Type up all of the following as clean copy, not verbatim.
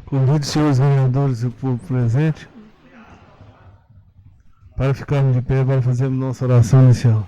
Convido os senhores vereadores e o povo presente para ficarmos de pé para fazermos nossa oração inicial.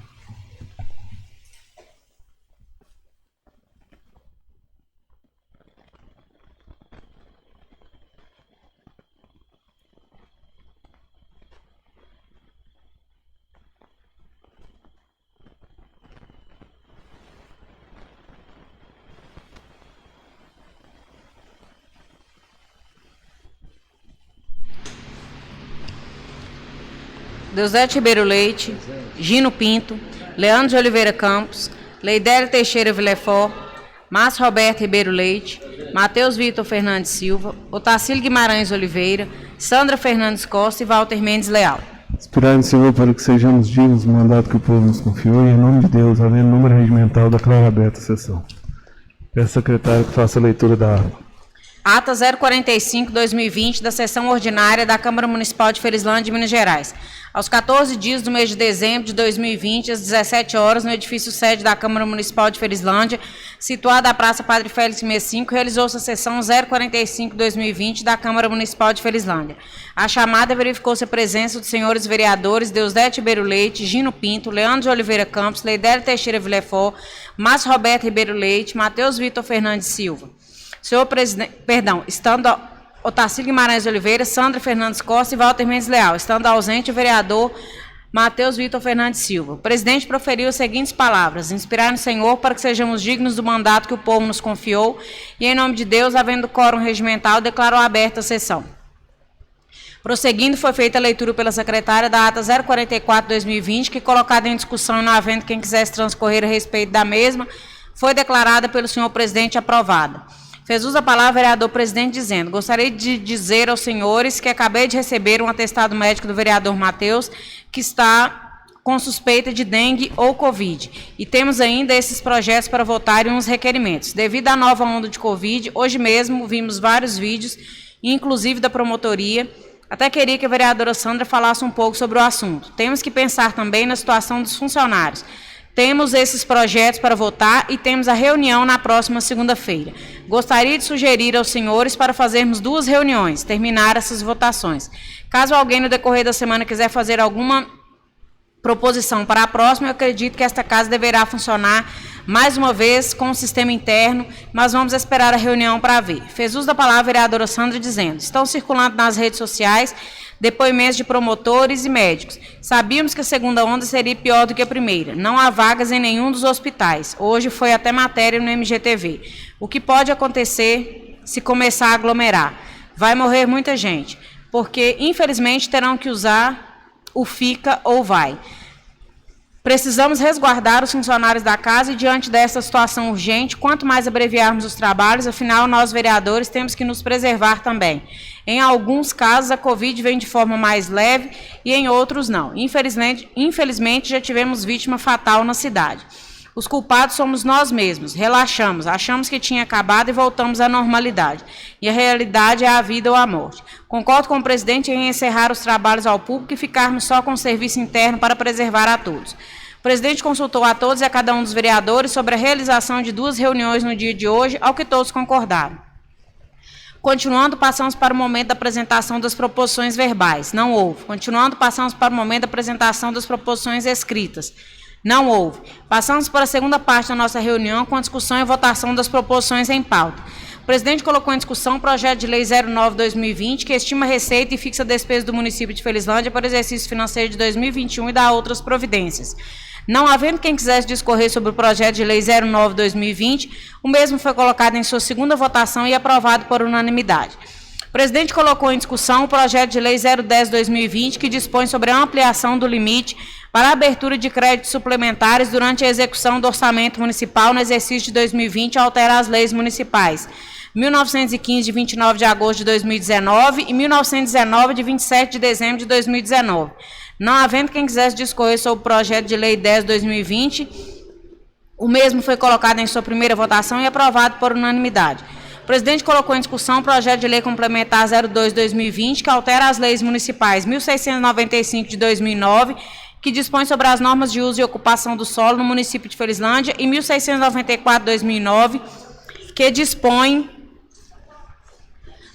Deusdete Ribeiro Leite, Gino Pinto, Leandro de Oliveira Campos, Leidélia Teixeira Villefort, Márcio Roberto Ribeiro Leite, Matheus Vitor Fernandes Silva, Otacílio Guimarães Oliveira, Sandra Fernandes Costa e Walter Mendes Leal. Inspirado no Senhor para que sejamos dignos do mandato que o povo nos confiou e, em nome de Deus, havendo número regimental, declaro aberta a sessão. Peço ao secretário que faça a leitura da ata. Ata 045-2020 da sessão ordinária da Câmara Municipal de Felizlândia, Minas Gerais. Aos 14 dias do mês de dezembro de 2020, às 17 horas, no edifício sede da Câmara Municipal de Felizlândia, situada à Praça Padre Félix 65, realizou-se a sessão 045-2020 da Câmara Municipal de Felizlândia. A chamada verificou-se a presença dos senhores vereadores Deusdete Ribeiro Leite, Gino Pinto, Leandro de Oliveira Campos, Leidélia Teixeira Villefort, Márcio Roberto Ribeiro Leite, Matheus Vitor Fernandes Silva. Senhor presidente, estando Otacílio Guimarães Oliveira, Sandra Fernandes Costa e Walter Mendes Leal, estando ausente o vereador Matheus Vitor Fernandes Silva. O presidente proferiu as seguintes palavras: inspirar no Senhor para que sejamos dignos do mandato que o povo nos confiou e, em nome de Deus, havendo quórum regimental, declarou aberta a sessão. Prosseguindo, foi feita a leitura pela secretária da ata 044-2020, que, colocada em discussão e não havendo quem quisesse transcorrer a respeito da mesma, foi declarada pelo senhor presidente aprovada. Fez uso da palavra o vereador presidente dizendo: gostaria de dizer aos senhores que acabei de receber um atestado médico do vereador Matheus, que está com suspeita de dengue ou Covid. E temos ainda esses projetos para votar e uns requerimentos. Devido à nova onda de Covid, hoje mesmo vimos vários vídeos, inclusive da promotoria. Até queria que a vereadora Sandra falasse um pouco sobre o assunto. Temos que pensar também na situação dos funcionários. Temos esses projetos para votar e temos a reunião na próxima segunda-feira. Gostaria de sugerir aos senhores para fazermos 2 reuniões, terminar essas votações. Caso alguém no decorrer da semana quiser fazer alguma proposição para a próxima, eu acredito que esta casa deverá funcionar mais uma vez com o sistema interno, mas vamos esperar a reunião para ver. Fez uso da palavra a vereadora Sandra dizendo: estão circulando nas redes sociais depoimentos de promotores e médicos. Sabíamos que a segunda onda seria pior do que a primeira. Não há vagas em nenhum dos hospitais. Hoje foi até matéria no MGTV. O que pode acontecer se começar a aglomerar? Vai morrer muita gente, porque infelizmente terão que usar o fica ou vai. Precisamos resguardar os funcionários da casa e, diante dessa situação urgente, quanto mais abreviarmos os trabalhos, afinal, nós, vereadores, temos que nos preservar também. Em alguns casos, a Covid vem de forma mais leve e em outros não. Infelizmente, já tivemos vítima fatal na cidade. Os culpados somos nós mesmos. Relaxamos, achamos que tinha acabado e voltamos à normalidade. E a realidade é a vida ou a morte. Concordo com o presidente em encerrar os trabalhos ao público e ficarmos só com o serviço interno para preservar a todos. O presidente consultou a todos e a cada um dos vereadores sobre a realização de 2 reuniões no dia de hoje, ao que todos concordaram. Continuando, passamos para o momento da apresentação das proposições verbais. Não houve. Continuando, passamos para o momento da apresentação das proposições escritas. Não houve. Passamos para a segunda parte da nossa reunião, com a discussão e votação das proposições em pauta. O presidente colocou em discussão o projeto de lei 09/2020, que estima a receita e fixa a despesa do município de Felizlândia para o exercício financeiro de 2021 e dá outras providências. Não havendo quem quisesse discorrer sobre o projeto de lei 09/2020, o mesmo foi colocado em sua segunda votação e aprovado por unanimidade. O presidente colocou em discussão o projeto de lei 010/2020, que dispõe sobre a ampliação do limite para a abertura de créditos suplementares durante a execução do orçamento municipal no exercício de 2020 e altera as leis municipais 1915, de 29 de agosto de 2019 e 1919, de 27 de dezembro de 2019. Não havendo quem quisesse discorrer sobre o projeto de lei 10/2020, o mesmo foi colocado em sua primeira votação e aprovado por unanimidade. O presidente colocou em discussão o projeto de lei complementar 02/2020, que altera as leis municipais 1695 de 2009, que dispõe sobre as normas de uso e ocupação do solo no município de Felizlândia, e 1694 de 2009, que dispõe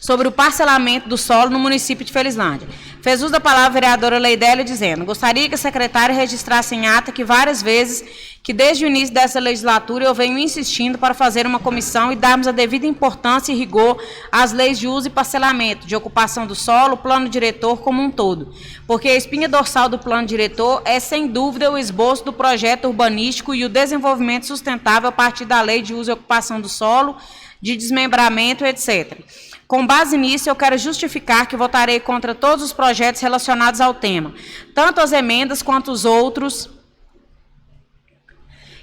sobre o parcelamento do solo no município de Felizlândia. Fez uso da palavra a vereadora Leidélia dizendo: gostaria que a secretária registrasse em ata que várias vezes, que desde o início dessa legislatura eu venho insistindo para fazer uma comissão e darmos a devida importância e rigor às leis de uso e parcelamento, de ocupação do solo, plano diretor como um todo. Porque a espinha dorsal do plano diretor é, sem dúvida, o esboço do projeto urbanístico e o desenvolvimento sustentável a partir da lei de uso e ocupação do solo, de desmembramento, etc. Com base nisso, eu quero justificar que votarei contra todos os projetos relacionados ao tema, tanto as emendas quanto os outros.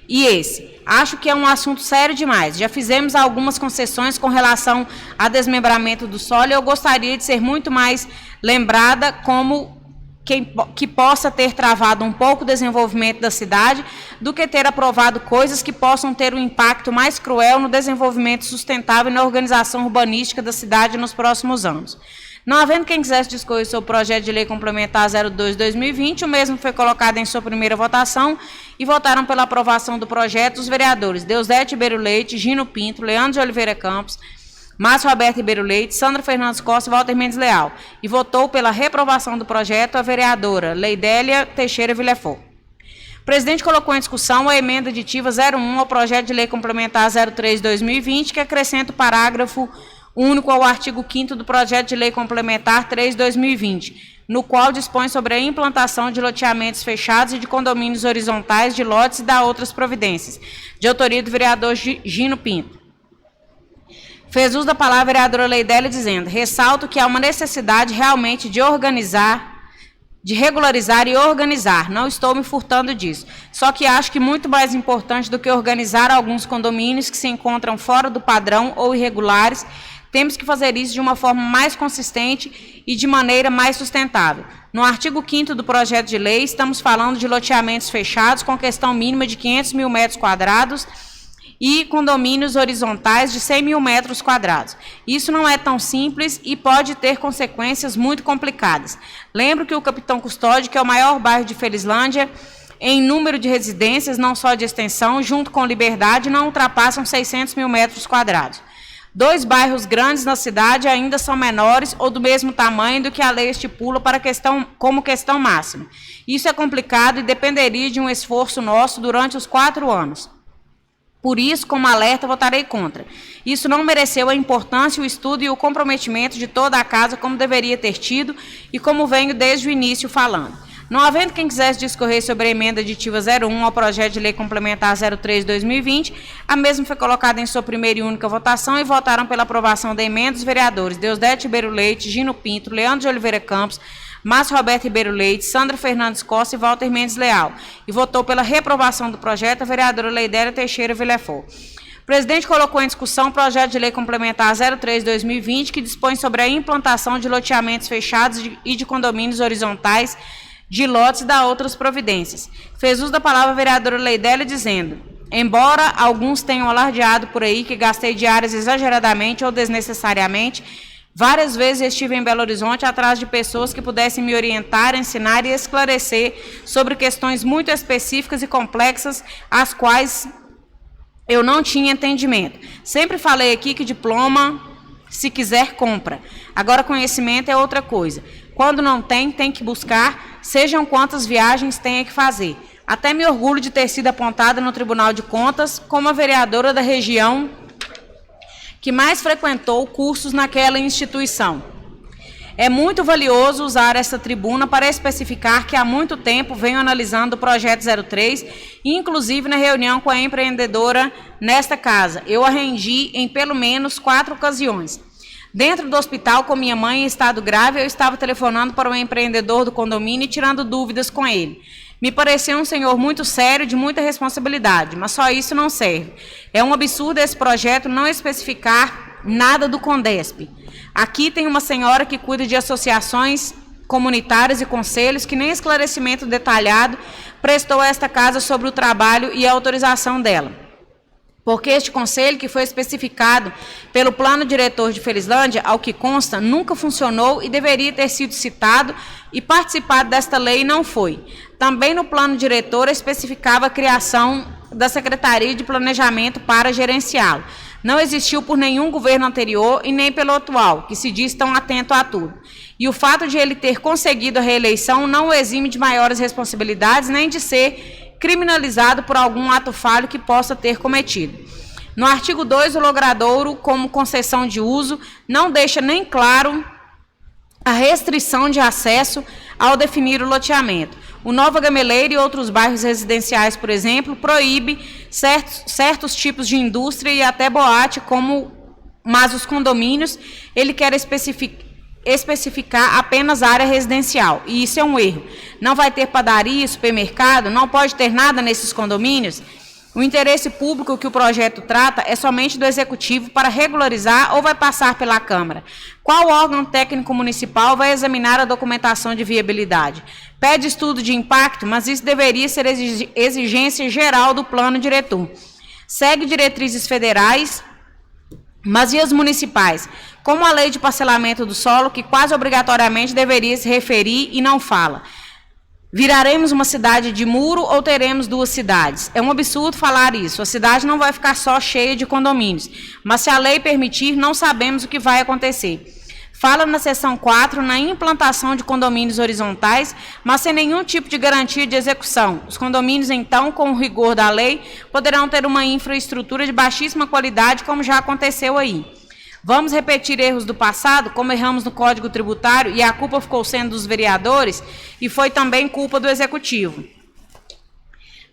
E esse, acho que é um assunto sério demais. Já fizemos algumas concessões com relação a desmembramento do solo e eu gostaria de ser muito mais lembrada como que possa ter travado um pouco o desenvolvimento da cidade do que ter aprovado coisas que possam ter um impacto mais cruel no desenvolvimento sustentável e na organização urbanística da cidade nos próximos anos. Não havendo quem quisesse discorrer sobre o projeto de lei complementar 02/2020, o mesmo foi colocado em sua primeira votação e votaram pela aprovação do projeto os vereadores Deusdete Ribeiro Leite, Gino Pinto, Leandro de Oliveira Campos, Márcio Roberto Ribeiro Leite, Sandra Fernandes Costa e Walter Mendes Leal. E votou pela reprovação do projeto a vereadora Leidélia Teixeira Villefort. O presidente colocou em discussão a emenda aditiva 01 ao projeto de lei complementar 03/2020, que acrescenta o parágrafo único ao artigo 5º do projeto de lei complementar 3/2020, no qual dispõe sobre a implantação de loteamentos fechados e de condomínios horizontais de lotes e da outras providências, de autoria do vereador Gino Pinto. Fez uso da palavra a vereadora Leidélia dizendo: ressalto que há uma necessidade realmente de regularizar e organizar, não estou me furtando disso. Só que acho que muito mais importante do que organizar alguns condomínios que se encontram fora do padrão ou irregulares, temos que fazer isso de uma forma mais consistente e de maneira mais sustentável. No artigo 5º do projeto de lei, estamos falando de loteamentos fechados com questão mínima de 500 mil metros quadrados e condomínios horizontais de 100 mil metros quadrados. Isso não é tão simples e pode ter consequências muito complicadas. Lembro que o Capitão Custódio, que é o maior bairro de Felizlândia, em número de residências, não só de extensão, junto com Liberdade, não ultrapassam 600 mil metros quadrados. 2 bairros grandes na cidade ainda são menores ou do mesmo tamanho do que a lei estipula como questão máxima. Isso é complicado e dependeria de um esforço nosso durante os 4 anos. Por isso, como alerta, votarei contra. Isso não mereceu a importância, o estudo e o comprometimento de toda a casa como deveria ter tido e como venho desde o início falando. Não havendo quem quisesse discorrer sobre a emenda aditiva 01 ao projeto de lei complementar 03/2020, a mesma foi colocada em sua primeira e única votação e votaram pela aprovação da emenda os vereadores Deusdete Ribeiro Leite, Gino Pinto, Leandro de Oliveira Campos, Márcio Roberto Ribeiro Leite, Sandra Fernandes Costa e Walter Mendes Leal. E votou pela reprovação do projeto a vereadora Leidélia Teixeira Villefort. O presidente colocou em discussão o projeto de lei complementar 03/2020, que dispõe sobre a implantação de loteamentos fechados e de condomínios horizontais de lotes e da outras providências. Fez uso da palavra a vereadora Leidélia dizendo: embora alguns tenham alardeado por aí que gastei diárias exageradamente ou desnecessariamente, várias vezes estive em Belo Horizonte atrás de pessoas que pudessem me orientar, ensinar e esclarecer sobre questões muito específicas e complexas, as quais eu não tinha entendimento. Sempre falei aqui que diploma, se quiser, compra. Agora, conhecimento é outra coisa. Quando não tem, tem que buscar, sejam quantas viagens tenha que fazer. Até me orgulho de ter sido apontada no Tribunal de Contas como a vereadora da região que mais frequentou cursos naquela instituição. É muito valioso usar essa tribuna para especificar que há muito tempo venho analisando o projeto 03, e inclusive na reunião com a empreendedora nesta casa. Eu a rendi em pelo menos 4 ocasiões. Dentro do hospital, com minha mãe em estado grave, eu estava telefonando para um empreendedor do condomínio e tirando dúvidas com ele. Me pareceu um senhor muito sério, de muita responsabilidade, mas só isso não serve. É um absurdo esse projeto não especificar nada do Condesp. Aqui tem uma senhora que cuida de associações comunitárias e conselhos que nem esclarecimento detalhado prestou a esta casa sobre o trabalho e a autorização dela. Porque este conselho, que foi especificado pelo plano diretor de Felizlândia, ao que consta, nunca funcionou e deveria ter sido citado e participado desta lei e não foi. Também no plano diretor especificava a criação da Secretaria de Planejamento para gerenciá-lo. Não existiu por nenhum governo anterior e nem pelo atual, que se diz tão atento a tudo. E o fato de ele ter conseguido a reeleição não o exime de maiores responsabilidades nem de ser criminalizado por algum ato falho que possa ter cometido. No artigo 2, o logradouro, como concessão de uso, não deixa nem claro a restrição de acesso ao definir o loteamento. O Nova Gameleira e outros bairros residenciais, por exemplo, proíbe certos tipos de indústria e até boate, mas os condomínios, ele quer especificar apenas a área residencial, e isso é um erro. Não vai ter padaria, supermercado, não pode ter nada nesses condomínios. O interesse público que o projeto trata é somente do Executivo para regularizar ou vai passar pela Câmara? Qual órgão técnico municipal vai examinar a documentação de viabilidade? Pede estudo de impacto, mas isso deveria ser exigência geral do plano diretor. Segue diretrizes federais, mas e as municipais? Como a lei de parcelamento do solo, que quase obrigatoriamente deveria se referir e não fala. Viraremos uma cidade de muro ou teremos duas cidades? É um absurdo falar isso. A cidade não vai ficar só cheia de condomínios. Mas se a lei permitir, não sabemos o que vai acontecer. Fala na seção 4, na implantação de condomínios horizontais, mas sem nenhum tipo de garantia de execução. Os condomínios, então, com o rigor da lei, poderão ter uma infraestrutura de baixíssima qualidade, como já aconteceu aí. Vamos repetir erros do passado, como erramos no Código Tributário e a culpa ficou sendo dos vereadores e foi também culpa do Executivo.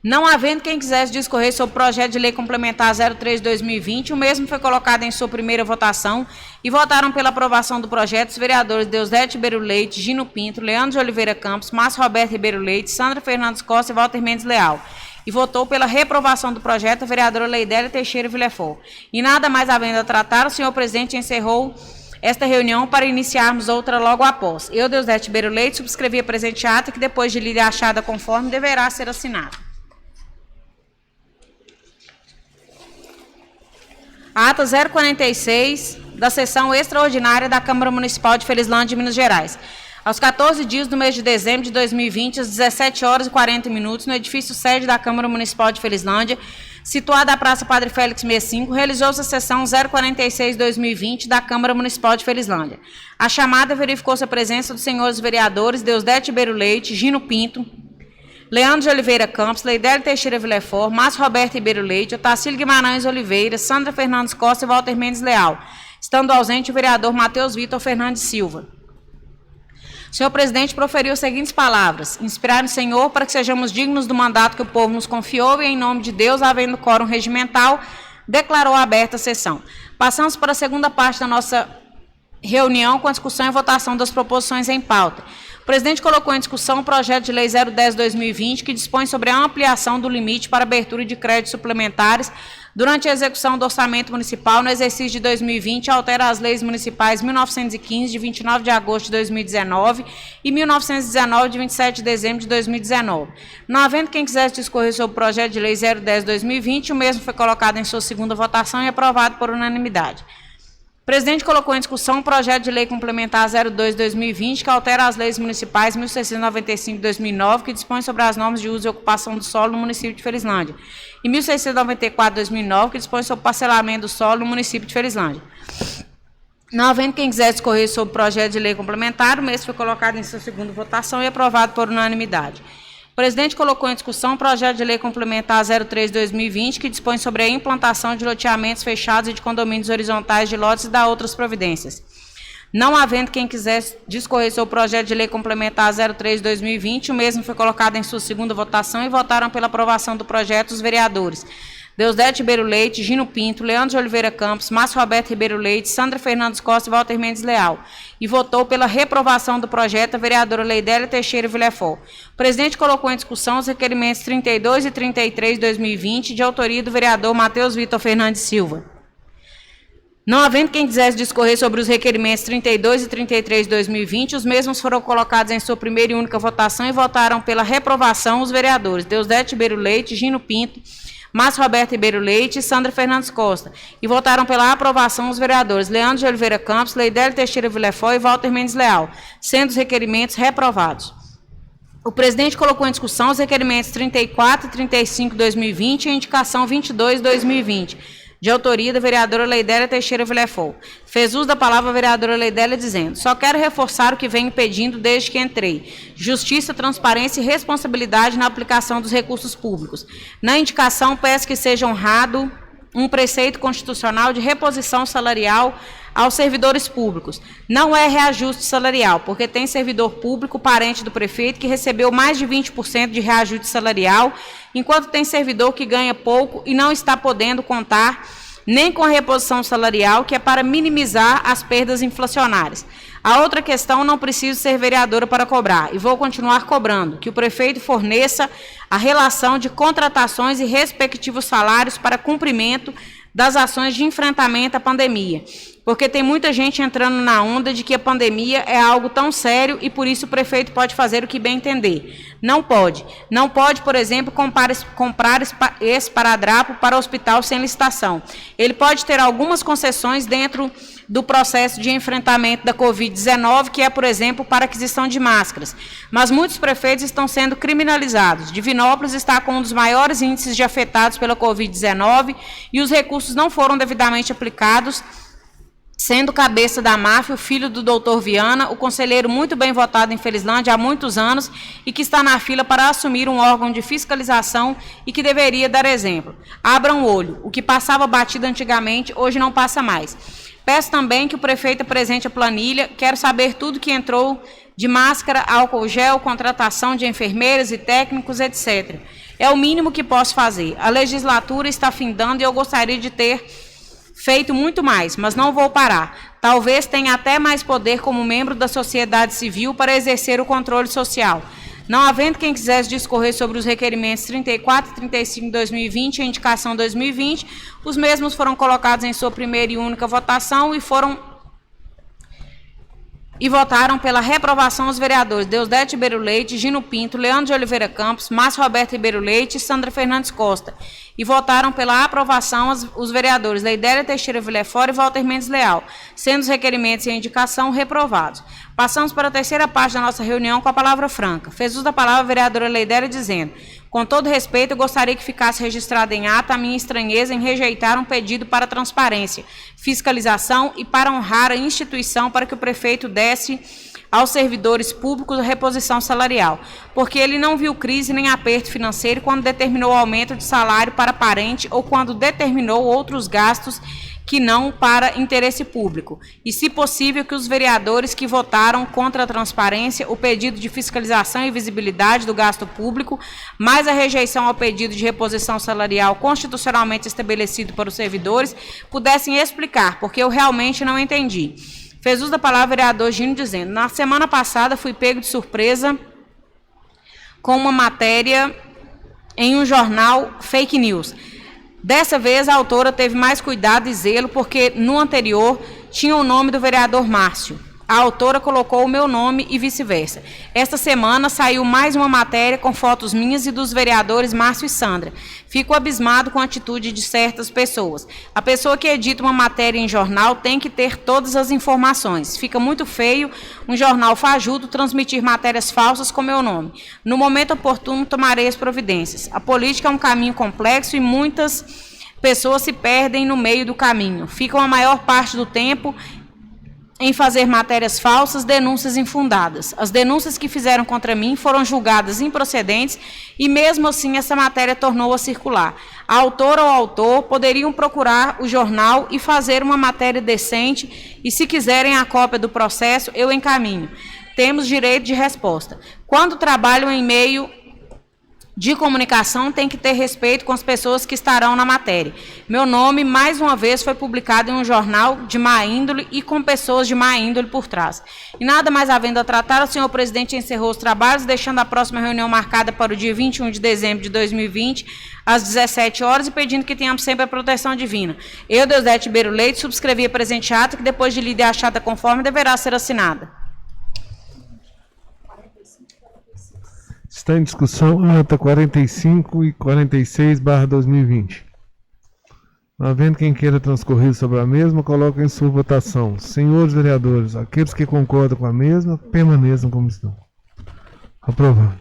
Não havendo quem quisesse discorrer sobre o projeto de lei complementar 03/2020, o mesmo foi colocado em sua primeira votação e votaram pela aprovação do projeto os vereadores Deusdete Ribeiro Leite, Gino Pinto, Leandro de Oliveira Campos, Márcio Roberto Ribeiro Leite, Sandra Fernandes Costa e Walter Mendes Leal. E votou pela reprovação do projeto a vereadora Leidélia Teixeira Villefort. E nada mais havendo a tratar, o senhor presidente encerrou esta reunião para iniciarmos outra logo após. Eu, Deusdete Ribeiro Leite, subscrevi a presente ata que, depois de lida e achada conforme, deverá ser assinada. Ata 046 da sessão extraordinária da Câmara Municipal de Felizlândia, Minas Gerais. Aos 14 dias do mês de dezembro de 2020, às 17 horas e 40 minutos, no edifício sede da Câmara Municipal de Felizlândia, situada à Praça Padre Félix 65, realizou-se a sessão 046/2020 da Câmara Municipal de Felizlândia. A chamada verificou-se a presença dos senhores vereadores Deusdete Ribeiro Leite, Gino Pinto, Leandro de Oliveira Campos, Leidélia Teixeira Villefort, Márcio Roberto Ribeiro Leite, Otacílio Guimarães Oliveira, Sandra Fernandes Costa e Walter Mendes Leal, estando ausente o vereador Matheus Vitor Fernandes Silva. O senhor presidente proferiu as seguintes palavras: inspirar no Senhor para que sejamos dignos do mandato que o povo nos confiou e, em nome de Deus, havendo quórum regimental, declarou aberta a sessão. Passamos para a segunda parte da nossa reunião com a discussão e votação das proposições em pauta. O presidente colocou em discussão o projeto de lei 010/2020, que dispõe sobre a ampliação do limite para abertura de créditos suplementares durante a execução do orçamento municipal no exercício de 2020, altera as leis municipais 1915, de 29 de agosto de 2019, e 1919, de 27 de dezembro de 2019. Não havendo quem quisesse discorrer sobre o projeto de lei 010/2020, o mesmo foi colocado em sua segunda votação e aprovado por unanimidade. O presidente colocou em discussão o projeto de lei complementar 02/2020, que altera as leis municipais 1695/2009, que dispõe sobre as normas de uso e ocupação do solo no município de Felizlândia, e 1694/2009, que dispõe sobre o parcelamento do solo no município de Felizlândia. Não havendo quem quisesse discorrer sobre o projeto de lei complementar, o mesmo foi colocado em sua segunda votação e aprovado por unanimidade. O presidente colocou em discussão o projeto de lei complementar 03/2020, que dispõe sobre a implantação de loteamentos fechados e de condomínios horizontais de lotes e da outras providências. Não havendo quem quisesse discorrer sobre o projeto de lei complementar 03/2020, o mesmo foi colocado em sua segunda votação e votaram pela aprovação do projeto os vereadores Deusdete Ribeiro Leite, Gino Pinto, Leandro de Oliveira Campos, Márcio Roberto Ribeiro Leite, Sandra Fernandes Costa e Walter Mendes Leal. E votou pela reprovação do projeto a vereadora Leidélia Teixeira Villefort. O presidente colocou em discussão os requerimentos 32 e 33/2020, de autoria do vereador Matheus Vitor Fernandes Silva. Não havendo quem quisesse discorrer sobre os requerimentos 32 e 33/2020, os mesmos foram colocados em sua primeira e única votação e votaram pela reprovação os vereadores Deusdete Ribeiro Leite, Gino Pinto, Márcio Roberto Ribeiro Leite e Sandra Fernandes Costa, e votaram pela aprovação os vereadores Leandro de Oliveira Campos, Leidélia Teixeira Villefort e Walter Mendes Leal, sendo os requerimentos reprovados. O presidente colocou em discussão os requerimentos 34 e 35/2020 e a indicação 22/2020. de autoria da vereadora Leidélia Teixeira Villefort. Fez uso da palavra a vereadora Leidélia dizendo: só quero reforçar o que venho pedindo desde que entrei: justiça, transparência e responsabilidade na aplicação dos recursos públicos. Na indicação, peço que seja honrado um preceito constitucional de reposição salarial aos servidores públicos. Não é reajuste salarial, porque tem servidor público, parente do prefeito, que recebeu mais de 20% de reajuste salarial, enquanto tem servidor que ganha pouco e não está podendo contar nem com a reposição salarial, que é para minimizar as perdas inflacionárias. A outra questão, não preciso ser vereadora para cobrar, e vou continuar cobrando, que o prefeito forneça a relação de contratações e respectivos salários para cumprimento das ações de enfrentamento à pandemia, porque tem muita gente entrando na onda de que a pandemia é algo tão sério e por isso o prefeito pode fazer o que bem entender. Não pode. Não pode, por exemplo, comprar esparadrapo para o hospital sem licitação. Ele pode ter algumas concessões dentro do processo de enfrentamento da Covid-19, que é, por exemplo, para aquisição de máscaras. Mas muitos prefeitos estão sendo criminalizados. Divinópolis está com um dos maiores índices de afetados pela Covid-19 e os recursos não foram devidamente aplicados, sendo cabeça da máfia o filho do doutor Viana, o conselheiro muito bem votado em Felizlândia há muitos anos e que está na fila para assumir um órgão de fiscalização e que deveria dar exemplo. Abram o olho. O que passava batido antigamente, hoje não passa mais. Peço também que o prefeito apresente a planilha. Quero saber tudo que entrou de máscara, álcool gel, contratação de enfermeiras e técnicos, etc. É o mínimo que posso fazer. A legislatura está findando e eu gostaria de ter feito muito mais, mas não vou parar. Talvez tenha até mais poder como membro da sociedade civil para exercer o controle social. Não havendo quem quisesse discorrer sobre os requerimentos 34 e 35 de 2020 e a indicação 2020, os mesmos foram colocados em sua primeira e única votação e votaram pela reprovação os vereadores Deusdete Ribeiro Leite, Gino Pinto, Leandro de Oliveira Campos, Márcio Roberto Ribeiro Leite e Sandra Fernandes Costa. E votaram pela aprovação os vereadores Leidélia Teixeira Villefort e Walter Mendes Leal, sendo os requerimentos e a indicação reprovados. Passamos para a terceira parte da nossa reunião com a palavra franca. Fez uso da palavra a vereadora Leidélia dizendo: com todo respeito, eu gostaria que ficasse registrada em ata a minha estranheza em rejeitar um pedido para transparência, fiscalização e para honrar a instituição para que o prefeito desse aos servidores públicos a reposição salarial, porque ele não viu crise nem aperto financeiro quando determinou o aumento de salário para parente ou quando determinou outros gastos que não para interesse público. E, se possível, que os vereadores que votaram contra a transparência, o pedido de fiscalização e visibilidade do gasto público, mais a rejeição ao pedido de reposição salarial constitucionalmente estabelecido para os servidores, pudessem explicar, porque eu realmente não entendi. Fez uso da palavra o vereador Gino dizendo: na semana passada fui pego de surpresa com uma matéria em um jornal fake news. Dessa vez, a autora teve mais cuidado e zelo, porque no anterior tinha o nome do vereador Márcio. A autora colocou o meu nome e vice-versa. Esta semana saiu mais uma matéria com fotos minhas e dos vereadores Márcio e Sandra. Fico abismado com a atitude de certas pessoas. A pessoa que edita uma matéria em jornal tem que ter todas as informações. Fica muito feio um jornal fajuto transmitir matérias falsas com meu nome. No momento oportuno, tomarei as providências. A política é um caminho complexo e muitas pessoas se perdem no meio do caminho. Ficam a maior parte do tempo em fazer matérias falsas, denúncias infundadas. As denúncias que fizeram contra mim foram julgadas improcedentes e, mesmo assim, essa matéria tornou-a circular. A autora ou autor poderiam procurar o jornal e fazer uma matéria decente e, se quiserem a cópia do processo, eu encaminho. Temos direito de resposta. Quando trabalham em meio de comunicação, tem que ter respeito com as pessoas que estarão na matéria. Meu nome, mais uma vez, foi publicado em um jornal de má índole e com pessoas de má índole por trás. E nada mais havendo a tratar, o senhor presidente encerrou os trabalhos, deixando a próxima reunião marcada para o dia 21 de dezembro de 2020, às 17 horas, e pedindo que tenhamos sempre a proteção divina. Eu, Deusdete Ribeiro Leite, subscrevi a presente ata, que depois de lida e achada conforme, deverá ser assinada. Está em discussão a ata 45 e 46/2020. Não havendo quem queira transcorrer sobre a mesma, coloque em sua votação. Senhores vereadores, aqueles que concordam com a mesma, permaneçam como estão. Aprovado.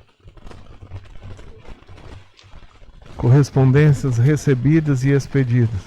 Correspondências recebidas e expedidas.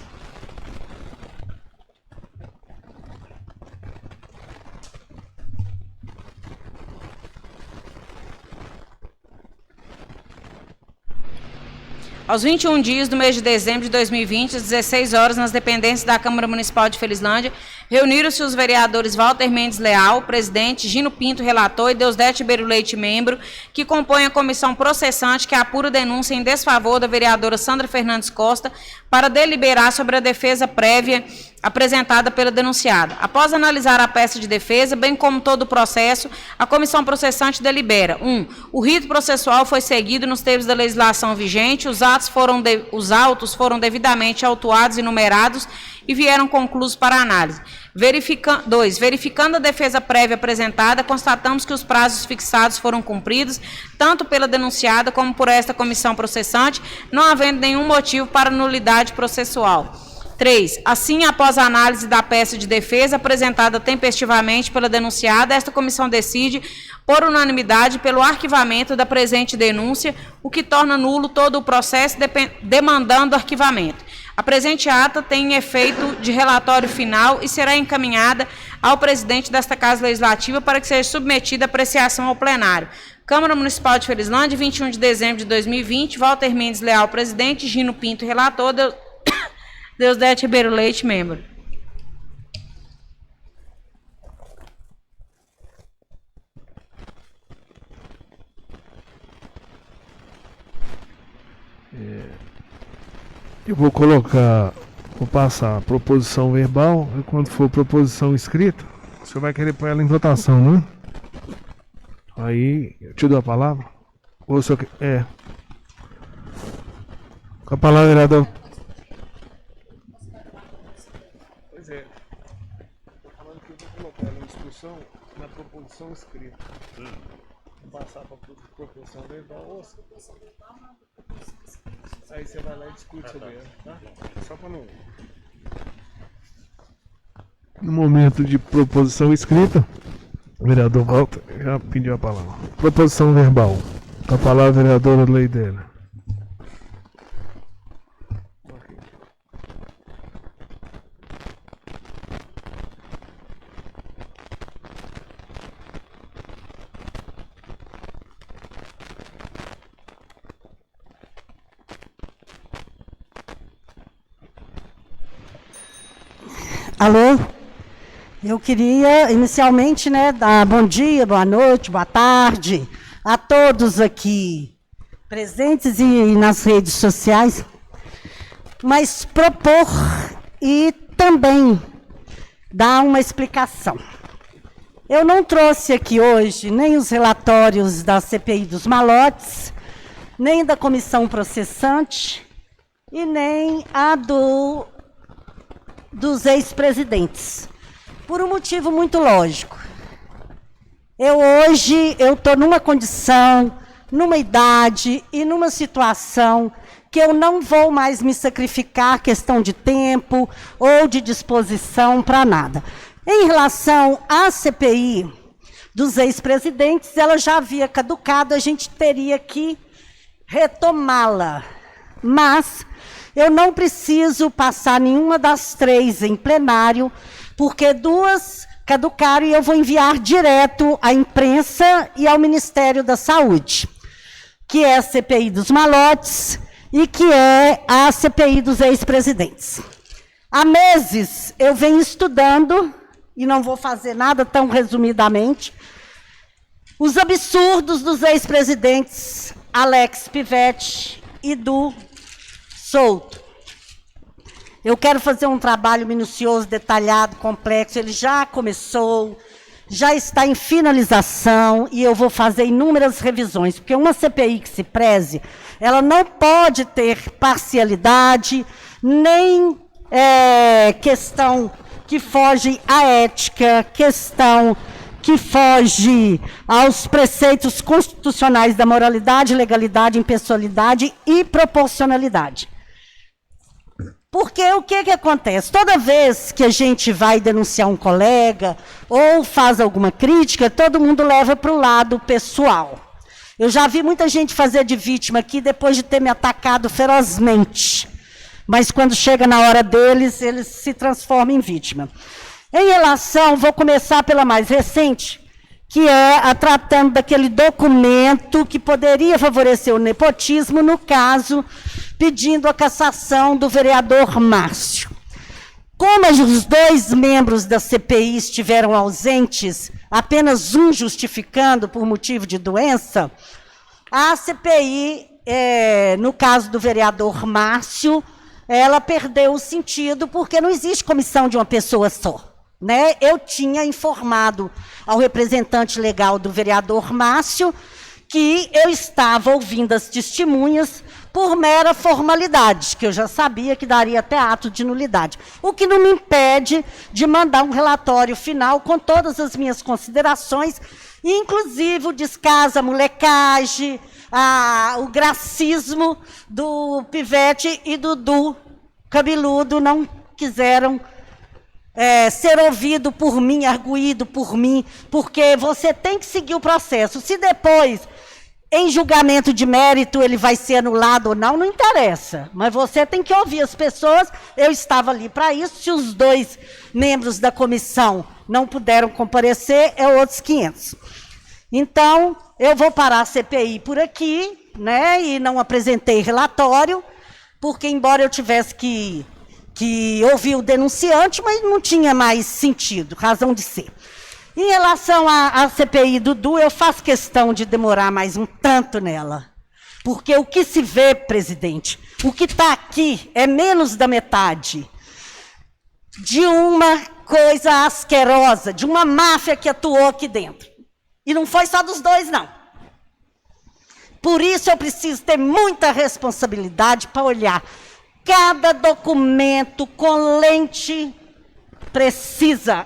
Aos 21 dias do mês de dezembro de 2020, às 16 horas, nas dependências da Câmara Municipal de Felizlândia, reuniram-se os vereadores Walter Mendes Leal, presidente, Gino Pinto, relator, e Deusdete Ribeiro Leite, membro, que compõem a comissão processante que apura denúncia em desfavor da vereadora Sandra Fernandes Costa para deliberar sobre a defesa prévia apresentada pela denunciada. Após analisar a peça de defesa, bem como todo o processo, a comissão processante delibera: 1. O rito processual foi seguido nos termos da legislação vigente, os autos foram devidamente autuados e numerados e vieram conclusos para análise. 2. Verificando a defesa prévia apresentada, constatamos que os prazos fixados foram cumpridos, tanto pela denunciada como por esta comissão processante, não havendo nenhum motivo para nulidade processual. 3. Assim, após a análise da peça de defesa apresentada tempestivamente pela denunciada, esta comissão decide, por unanimidade, pelo arquivamento da presente denúncia, o que torna nulo todo o processo, demandando arquivamento. A presente ata tem efeito de relatório final e será encaminhada ao presidente desta Casa Legislativa para que seja submetida a apreciação ao plenário. Câmara Municipal de Felizlândia, 21 de dezembro de 2020, Walter Mendes Leal, presidente, Gino Pinto, relator, Deusdete Ribeiro Leite, membro. Eu vou passar a proposição verbal, e quando for proposição escrita, você vai querer pôr ela em votação, não é? Aí, eu te dou a palavra? Ou o senhor... Com a palavra, vereador. Pois é. Estou falando que eu vou colocar ela em discussão na proposição escrita. Vou passar para a proposição verbal. Aí você vai lá e discute sobre ela, tá? Só para não... No momento de proposição escrita, o vereador Walter já pediu a palavra. Proposição verbal. Com a palavra, vereadora Leidela. Alô? Eu queria inicialmente, dar bom dia, boa noite, boa tarde a todos aqui presentes e nas redes sociais, mas propor e também dar uma explicação. Eu não trouxe aqui hoje nem os relatórios da CPI dos malotes, nem da comissão processante e nem a dos ex-presidentes, por um motivo muito lógico. Hoje eu estou numa condição, numa idade e numa situação que eu não vou mais me sacrificar questão de tempo ou de disposição para nada. Em relação à CPI dos ex-presidentes, ela já havia caducado, a gente teria que retomá-la, mas eu não preciso passar nenhuma das 3 em plenário, porque 2 caducaram e eu vou enviar direto à imprensa e ao Ministério da Saúde, que é a CPI dos malotes e que é a CPI dos ex-presidentes. Há meses eu venho estudando, e não vou fazer nada tão resumidamente, os absurdos dos ex-presidentes Alex Pivete e do Souto. Eu quero fazer um trabalho minucioso, detalhado, complexo. Ele já começou, já está em finalização e eu vou fazer inúmeras revisões, porque uma CPI que se preze, ela não pode ter parcialidade, nem questão que foge à ética, questão que foge aos preceitos constitucionais da moralidade, legalidade, impessoalidade e proporcionalidade. Porque o que acontece? Toda vez que a gente vai denunciar um colega ou faz alguma crítica, todo mundo leva para o lado pessoal. Eu já vi muita gente fazer de vítima aqui depois de ter me atacado ferozmente. Mas quando chega na hora deles, eles se transformam em vítima. Em relação, vou começar pela mais recente, que é tratando daquele documento que poderia favorecer o nepotismo no caso pedindo a cassação do vereador Márcio. Como os 2 membros da CPI estiveram ausentes, apenas um justificando por motivo de doença, a CPI, no caso do vereador Márcio, ela perdeu o sentido porque não existe comissão de uma pessoa só. Né? Eu tinha informado ao representante legal do vereador Márcio que eu estava ouvindo as testemunhas por mera formalidade, que eu já sabia que daria até ato de nulidade. O que não me impede de mandar um relatório final com todas as minhas considerações, inclusive o descaso, a molecagem, o gracismo do Pivete e do Cabeludo não quiseram ser ouvido por mim, arguído por mim, porque você tem que seguir o processo. Se depois, em julgamento de mérito, ele vai ser anulado ou não, não interessa. Mas você tem que ouvir as pessoas. Eu estava ali para isso. Se os 2 membros da comissão não puderam comparecer, é outros 500. Então, eu vou parar a CPI por aqui, né? E não apresentei relatório, porque embora eu tivesse que ouvir o denunciante, mas não tinha mais sentido, razão de ser. Em relação à CPI Dudu, eu faço questão de demorar mais um tanto nela. Porque o que se vê, presidente, o que está aqui é menos da metade de uma coisa asquerosa, de uma máfia que atuou aqui dentro. E não foi só dos 2, não. Por isso eu preciso ter muita responsabilidade para olhar cada documento com lente precisa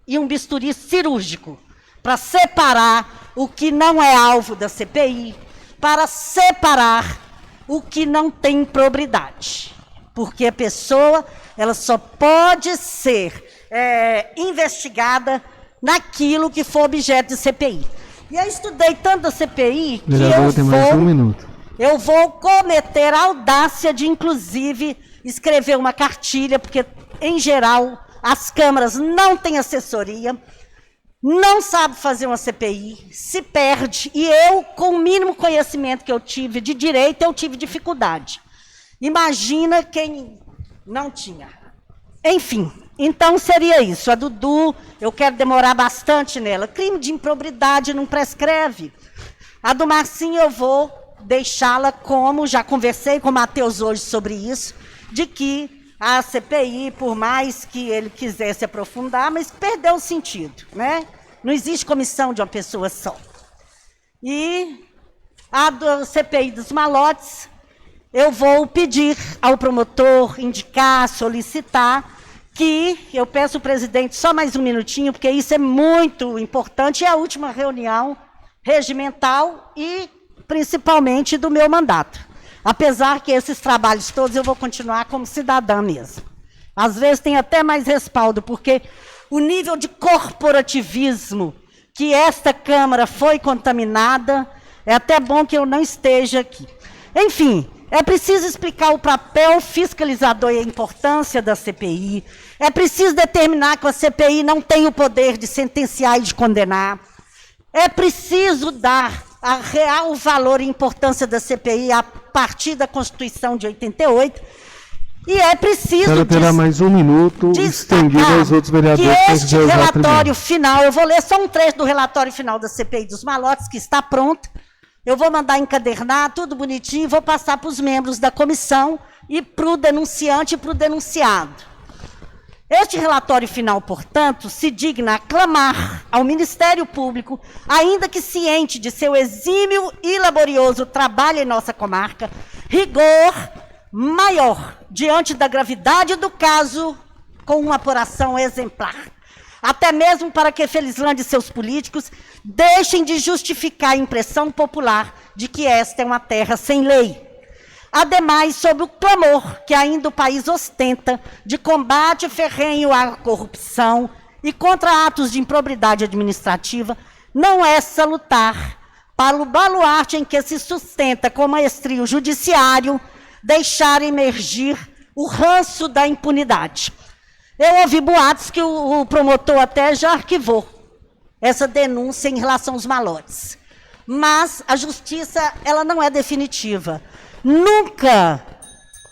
e um bisturi cirúrgico para separar o que não é alvo da CPI, para separar o que não tem improbidade. Porque a pessoa, ela só pode ser investigada naquilo que for objeto de CPI. E eu estudei tanto a CPI que eu vou cometer a audácia de, inclusive, escrever uma cartilha, porque, em geral, as câmaras não têm assessoria, não sabem fazer uma CPI, se perde, e eu, com o mínimo conhecimento que eu tive de direito, eu tive dificuldade. Imagina quem não tinha. Enfim, então seria isso. A Dudu, eu quero demorar bastante nela. Crime de improbidade não prescreve. A do Marcinho eu vou deixá-la como, já conversei com o Matheus hoje sobre isso, de que a CPI, por mais que ele quisesse aprofundar, mas perdeu o sentido, né? Não existe comissão de uma pessoa só. E a do CPI dos malotes, eu vou pedir ao promotor indicar, solicitar, que eu peço ao presidente só mais um minutinho, porque isso é muito importante, é a última reunião regimental e principalmente do meu mandato. Apesar que esses trabalhos todos eu vou continuar como cidadã mesmo. Às vezes tem até mais respaldo, porque o nível de corporativismo que esta Câmara foi contaminada, é até bom que eu não esteja aqui. Enfim, é preciso explicar o papel fiscalizador e a importância da CPI. É preciso determinar que a CPI não tem o poder de sentenciar e de condenar. É preciso dar a real valor e importância da CPI a partir da Constituição de 88. E é preciso... Ela terá mais um minuto estendido aos outros vereadores. Que este relatório final, eu vou ler só um trecho do relatório final da CPI dos malotes, que está pronto. Eu vou mandar encadernar, tudo bonitinho, e vou passar para os membros da comissão e para o denunciante e para o denunciado. Este relatório final, portanto, se digna a clamar ao Ministério Público, ainda que ciente de seu exímio e laborioso trabalho em nossa comarca, rigor maior diante da gravidade do caso, com uma apuração exemplar. Até mesmo para que Felizlândia e seus políticos deixem de justificar a impressão popular de que esta é uma terra sem lei. Ademais, sob o clamor que ainda o país ostenta de combate ferrenho à corrupção e contra atos de improbidade administrativa, não é salutar para o baluarte em que se sustenta com maestria o judiciário deixar emergir o ranço da impunidade. Eu ouvi boatos que o promotor até já arquivou essa denúncia em relação aos malotes. Mas a justiça, ela não é definitiva. Nunca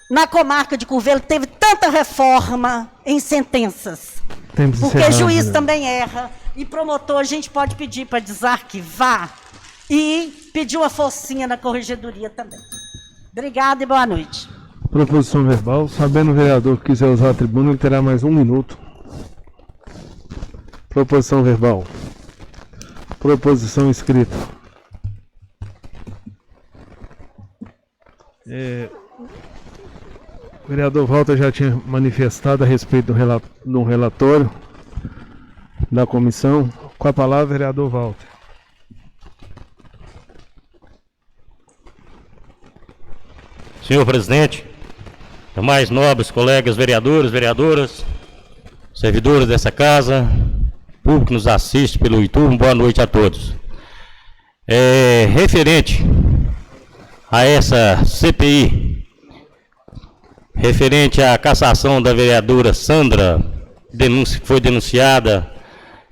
na comarca de Curvelo teve tanta reforma em sentenças. Porque juiz também erra. E promotor, a gente pode pedir para desarquivar e pedir uma forcinha na corregedoria também. Obrigada e boa noite. Proposição verbal. Sabendo o vereador que quiser usar a tribuna, ele terá mais 1 minuto. Proposição verbal. Proposição escrita. O vereador Walter já tinha manifestado a respeito do relatório da comissão. Com a palavra, vereador Walter. Senhor presidente, demais nobres colegas vereadores, vereadoras, servidores dessa casa, público que nos assiste pelo YouTube, boa noite a todos. Referente a essa CPI, referente à cassação da vereadora Sandra, que foi denunciada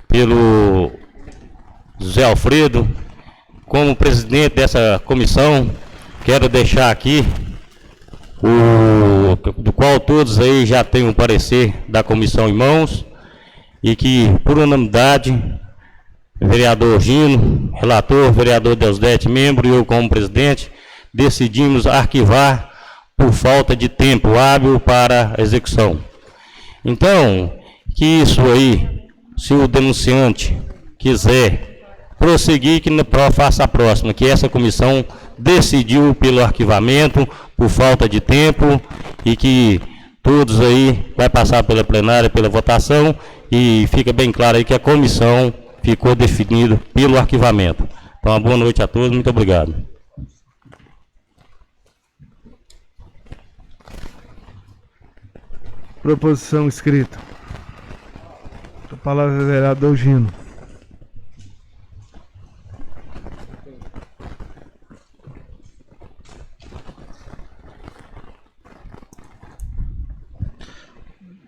pelo José Alfredo, como presidente dessa comissão, quero deixar aqui do qual todos aí já têm um parecer da comissão em mãos, e que, por unanimidade, vereador Gino, relator, vereador Deusdete, membro, e eu como presidente, decidimos arquivar por falta de tempo hábil para a execução. Então, que isso aí, se o denunciante quiser prosseguir, que faça a próxima, que essa comissão decidiu pelo arquivamento, por falta de tempo, e que todos aí vai passar pela plenária, pela votação, e fica bem claro aí que a comissão ficou definida pelo arquivamento. Então, uma boa noite a todos, muito obrigado. Proposição escrita. A palavra é vereador Gino.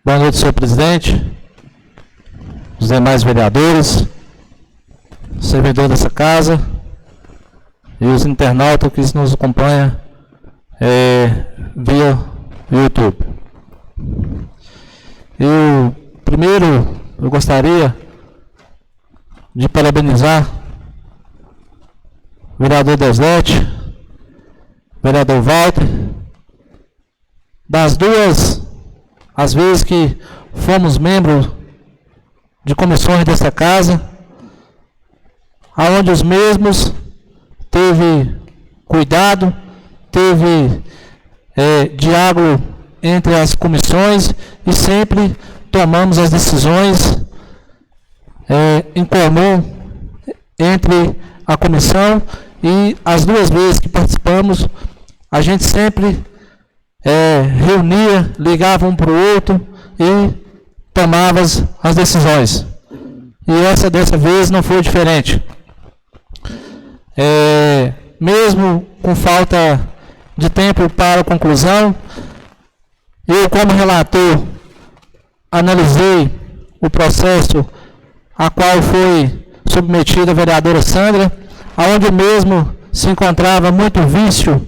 Boa noite, senhor presidente, os demais vereadores, servidores dessa casa e os internautas que nos acompanham via YouTube. Primeiro, eu gostaria de parabenizar o vereador Deusdete, o vereador Walter, das duas as vezes que fomos membros de comissões dessa casa, aonde os mesmos teve cuidado, teve diálogo entre as comissões e sempre tomamos as decisões em comum entre a comissão, e as duas vezes que participamos, a gente sempre reunia, ligava um para o outro e tomava as decisões. E dessa vez não foi diferente. Mesmo com falta de tempo para a conclusão, eu, como relator, analisei o processo a qual foi submetida a vereadora Sandra, aonde mesmo se encontrava muito vício,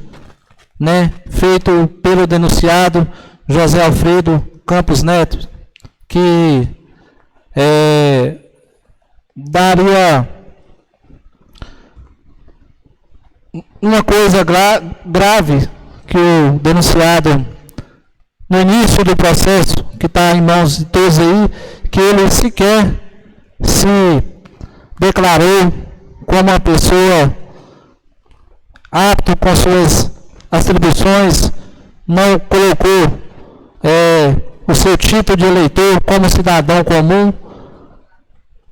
feito pelo denunciado José Alfredo Campos Neto, que daria uma coisa grave, que o denunciado, no início do processo, que está em mãos de todos aí, que ele sequer se declarou como uma pessoa apta com suas atribuições, não colocou o seu título de eleitor como cidadão comum,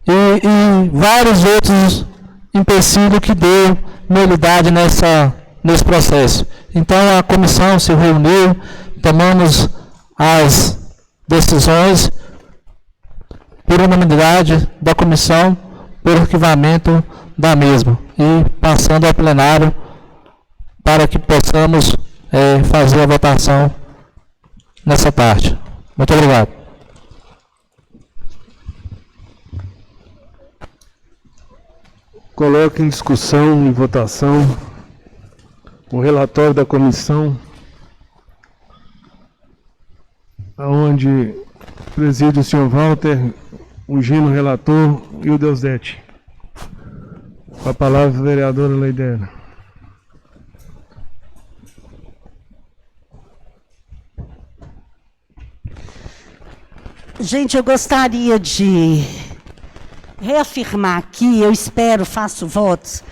e vários outros empecilhos que deu nulidade nesse processo. Então a comissão se reuniu, tomamos as decisões por unanimidade da comissão, por arquivamento da mesma, e passando ao plenário para que possamos fazer a votação nessa parte. Muito obrigado. Coloque em discussão e votação o relatório da comissão, onde preside o senhor Walter, o Gino relator e o Deusdete. Com a palavra, a vereadora Leidera. Gente, eu gostaria de reafirmar aqui, eu espero, faço votos,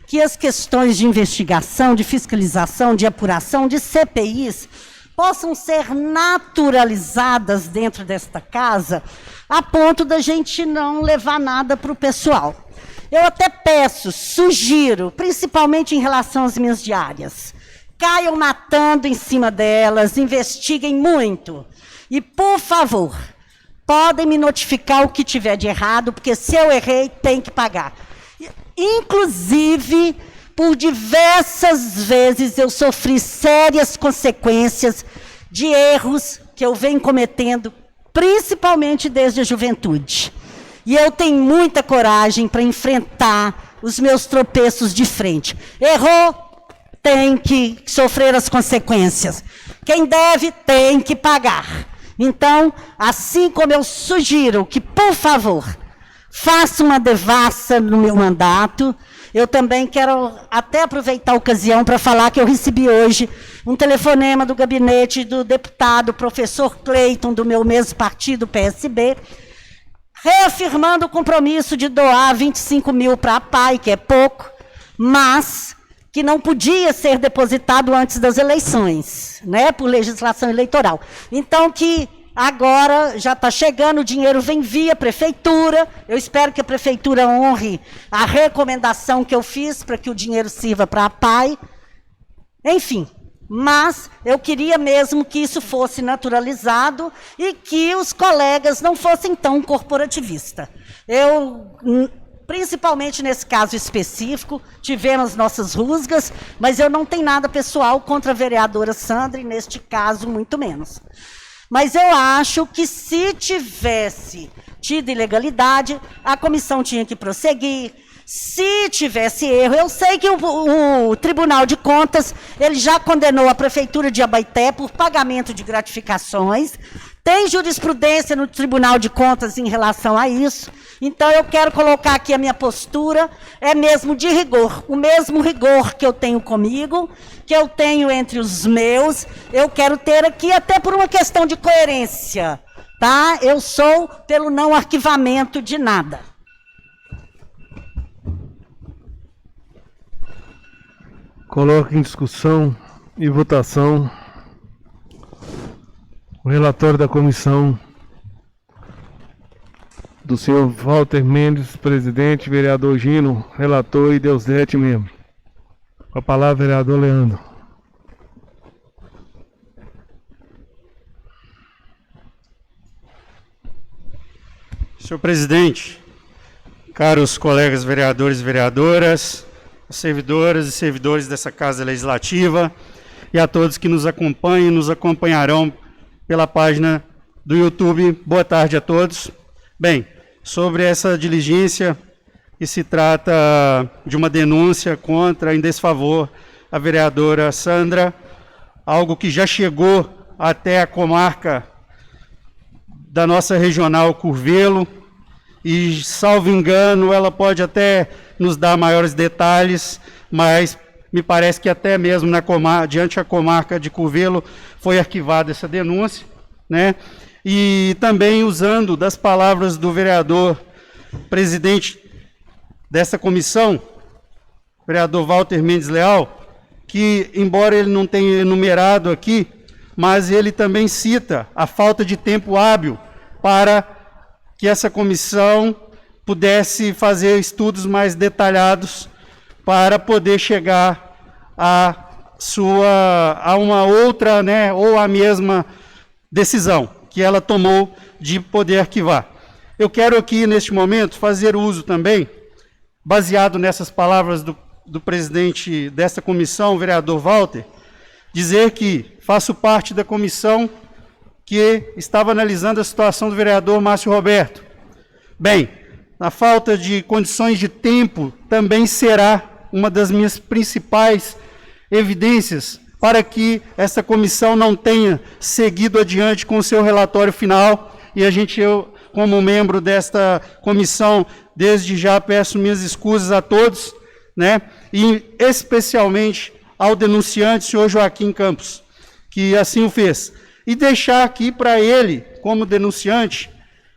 que as questões de investigação, de fiscalização, de apuração, de CPIs, possam ser naturalizadas dentro desta casa, a ponto da gente não levar nada para o pessoal. Eu até peço, sugiro, principalmente em relação às minhas diárias, caiam matando em cima delas, investiguem muito. E, por favor, podem me notificar o que tiver de errado, porque se eu errei, tem que pagar. Inclusive, por diversas vezes eu sofri sérias consequências de erros que eu venho cometendo, principalmente desde a juventude. E eu tenho muita coragem para enfrentar os meus tropeços de frente. Errou, tem que sofrer as consequências. Quem deve, tem que pagar. Então, assim como eu sugiro que, por favor, faça uma devassa no meu mandato, eu também quero até aproveitar a ocasião para falar que eu recebi hoje um telefonema do gabinete do deputado professor Cleiton, do meu mesmo partido, PSB, reafirmando o compromisso de doar 25 mil para a PAI, que é pouco, mas que não podia ser depositado antes das eleições, né, por legislação eleitoral. Então, que agora já está chegando, o dinheiro vem via prefeitura, eu espero que a prefeitura honre a recomendação que eu fiz para que o dinheiro sirva para a PAI. Enfim, mas eu queria mesmo que isso fosse naturalizado e que os colegas não fossem tão corporativistas. Principalmente nesse caso específico, tivemos nossas rusgas, mas eu não tenho nada pessoal contra a vereadora Sandra, e neste caso, muito menos. Mas eu acho que se tivesse tido ilegalidade, a comissão tinha que prosseguir. Se tivesse erro, eu sei que o Tribunal de Contas, ele já condenou a Prefeitura de Abaeté por pagamento de gratificações. Tem jurisprudência no Tribunal de Contas em relação a isso. Então, eu quero colocar aqui a minha postura, é mesmo de rigor. O mesmo rigor que eu tenho comigo, que eu tenho entre os meus, eu quero ter aqui até por uma questão de coerência, tá? Eu sou pelo não arquivamento de nada. Coloco em discussão e votação o relatório da comissão do senhor Walter Mendes, presidente, vereador Gino, relator e Deusdete, membro. Com a palavra, vereador Leandro. Senhor presidente, caros colegas vereadores e vereadoras, servidoras e servidores dessa Casa Legislativa e a todos que nos acompanham e nos acompanharão pela página do YouTube. Boa tarde a todos. Bem, sobre essa diligência, que se trata de uma denúncia contra, em desfavor, a vereadora Sandra, algo que já chegou até a comarca da nossa regional Curvelo, e, salvo engano, ela pode até nos dar maiores detalhes, mas me parece que até mesmo diante da comarca de Curvelo foi arquivada essa denúncia, né? E também usando das palavras do vereador presidente dessa comissão, vereador Walter Mendes Leal, que, embora ele não tenha enumerado aqui, mas ele também cita a falta de tempo hábil para que essa comissão pudesse fazer estudos mais detalhados para poder chegar a uma outra, né, ou a mesma decisão que ela tomou de poder arquivar. Eu quero aqui, neste momento, fazer uso também, baseado nessas palavras do presidente dessa comissão, o vereador Walter, dizer que faço parte da comissão que estava analisando a situação do vereador Márcio Roberto. Bem, a falta de condições de tempo também será uma das minhas principais evidências para que essa comissão não tenha seguido adiante com o seu relatório final. E eu, como membro desta comissão, desde já peço minhas escusas a todos, né? E especialmente ao denunciante, senhor Joaquim Campos, que assim o fez. E deixar aqui para ele, como denunciante,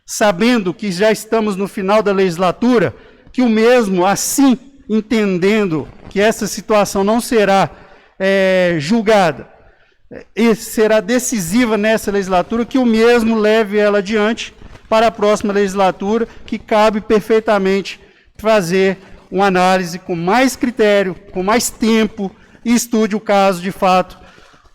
sabendo que já estamos no final da legislatura, que o mesmo, assim, entendendo que essa situação não será julgada e será decisiva nessa legislatura, que o mesmo leve ela adiante para a próxima legislatura, que cabe perfeitamente fazer uma análise com mais critério, com mais tempo, e estude o caso de fato,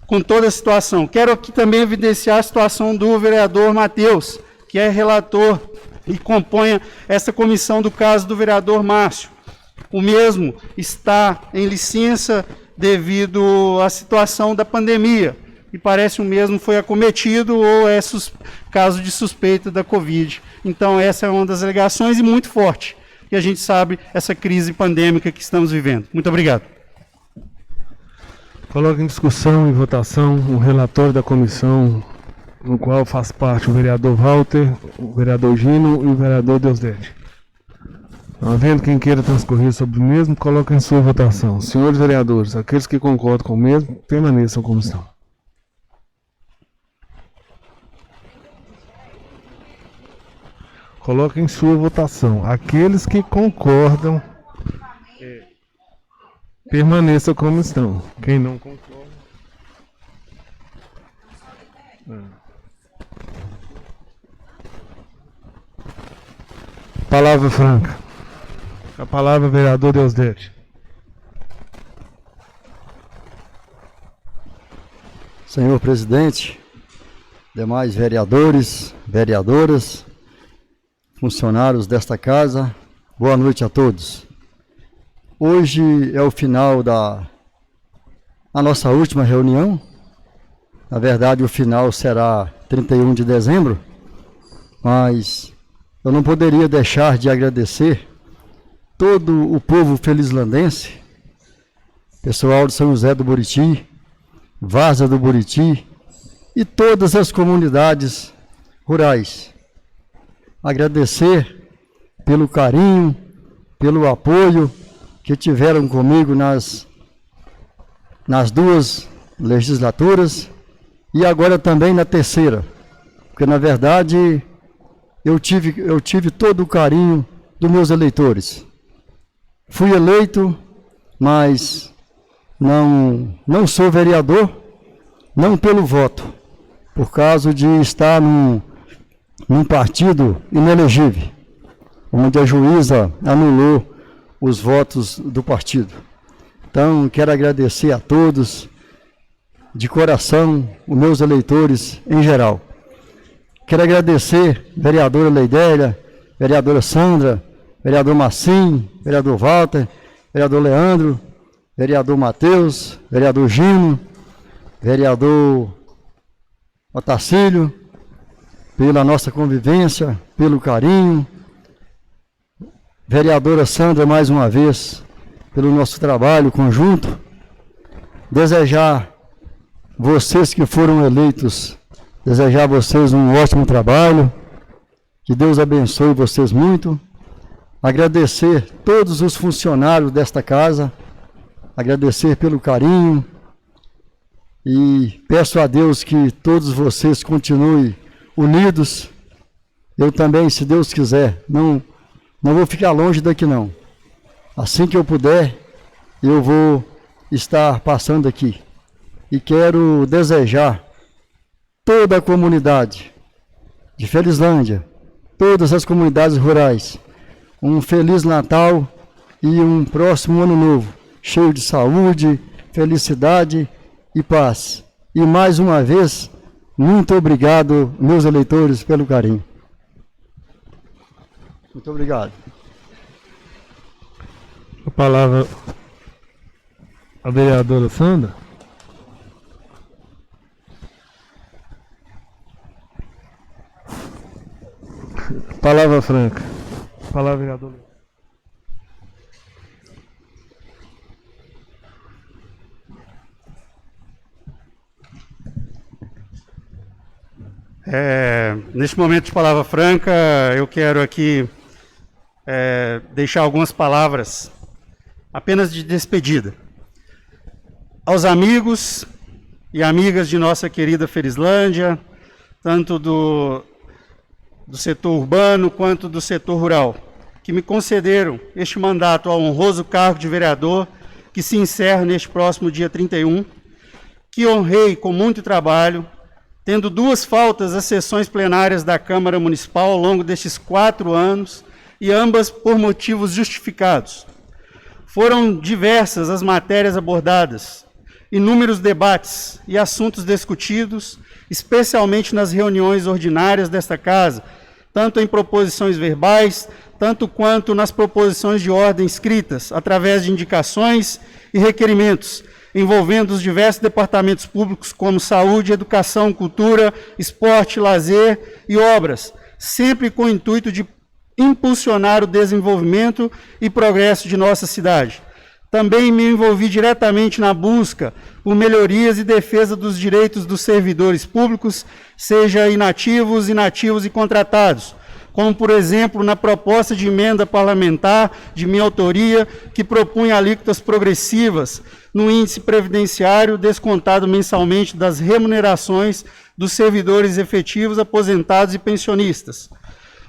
com toda a situação. Quero aqui também evidenciar a situação do vereador Matheus, que é relator e compõe essa comissão do caso do vereador Márcio. O mesmo está em licença devido à situação da pandemia, e parece o mesmo foi acometido ou é caso de suspeita da Covid. Então essa é uma das alegações e muito forte, que a gente sabe essa crise pandêmica que estamos vivendo. Muito obrigado. Coloco em discussão e votação o relatório da comissão, no qual faz parte o vereador Walter, o vereador Gino e o vereador Deusdete. Não havendo quem queira transcorrer sobre o mesmo, coloque em sua votação. Senhores vereadores, aqueles que concordam com o mesmo, permaneçam como estão. Coloque em sua votação. Aqueles que concordam, permaneçam como estão. Quem não concorda... Palavra franca. A palavra, vereador Deusdete. Senhor presidente, demais vereadores, vereadoras, funcionários desta casa, boa noite a todos. Hoje é o final da nossa última reunião. Na verdade, o final será 31 de dezembro, mas eu não poderia deixar de agradecer todo o povo felizlandense, pessoal de São José do Buriti, Várzea do Buriti e todas as comunidades rurais. Agradecer pelo carinho, pelo apoio que tiveram comigo nas duas legislaturas e agora também na terceira, porque na verdade eu tive todo o carinho dos meus eleitores. Fui eleito, mas não sou vereador, não pelo voto, por causa de estar num partido inelegível, onde a juíza anulou os votos do partido. Então, quero agradecer a todos, de coração, os meus eleitores em geral. Quero agradecer a vereadora Leidélia, vereadora Sandra, vereador Massim, vereador Walter, vereador Leandro, vereador Matheus, vereador Gino, vereador Otacílio, pela nossa convivência, pelo carinho. Vereadora Sandra, mais uma vez, pelo nosso trabalho conjunto. Desejar vocês que foram eleitos, desejar a vocês um ótimo trabalho, que Deus abençoe vocês muito. Agradecer todos os funcionários desta casa, agradecer pelo carinho e peço a Deus que todos vocês continuem unidos. Eu também, se Deus quiser, não vou ficar longe daqui não. Assim que eu puder, eu vou estar passando aqui. E quero desejar toda a comunidade de Felizlândia, todas as comunidades rurais, um Feliz Natal e um próximo Ano Novo, cheio de saúde, felicidade e paz. E mais uma vez, muito obrigado, meus eleitores, pelo carinho. Muito obrigado. A palavra, a vereadora Sandra. Palavra franca. Palavra, vereador. Neste momento de palavra franca, eu quero aqui deixar algumas palavras apenas de despedida. Aos amigos e amigas de nossa querida Ferislândia, tanto do setor urbano quanto do setor rural, que me concederam este mandato ao honroso cargo de vereador, que se encerra neste próximo dia 31, que honrei com muito trabalho, tendo 2 faltas às sessões plenárias da Câmara Municipal ao longo destes 4 anos, e ambas por motivos justificados. Foram diversas as matérias abordadas, inúmeros debates e assuntos discutidos, especialmente nas reuniões ordinárias desta casa, tanto em proposições verbais, tanto quanto nas proposições de ordem escritas, através de indicações e requerimentos, envolvendo os diversos departamentos públicos, como saúde, educação, cultura, esporte, lazer e obras, sempre com o intuito de impulsionar o desenvolvimento e progresso de nossa cidade. Também me envolvi diretamente na busca por melhorias e defesa dos direitos dos servidores públicos, seja inativos e contratados, como, por exemplo, na proposta de emenda parlamentar de minha autoria, que propunha alíquotas progressivas no índice previdenciário descontado mensalmente das remunerações dos servidores efetivos, aposentados e pensionistas,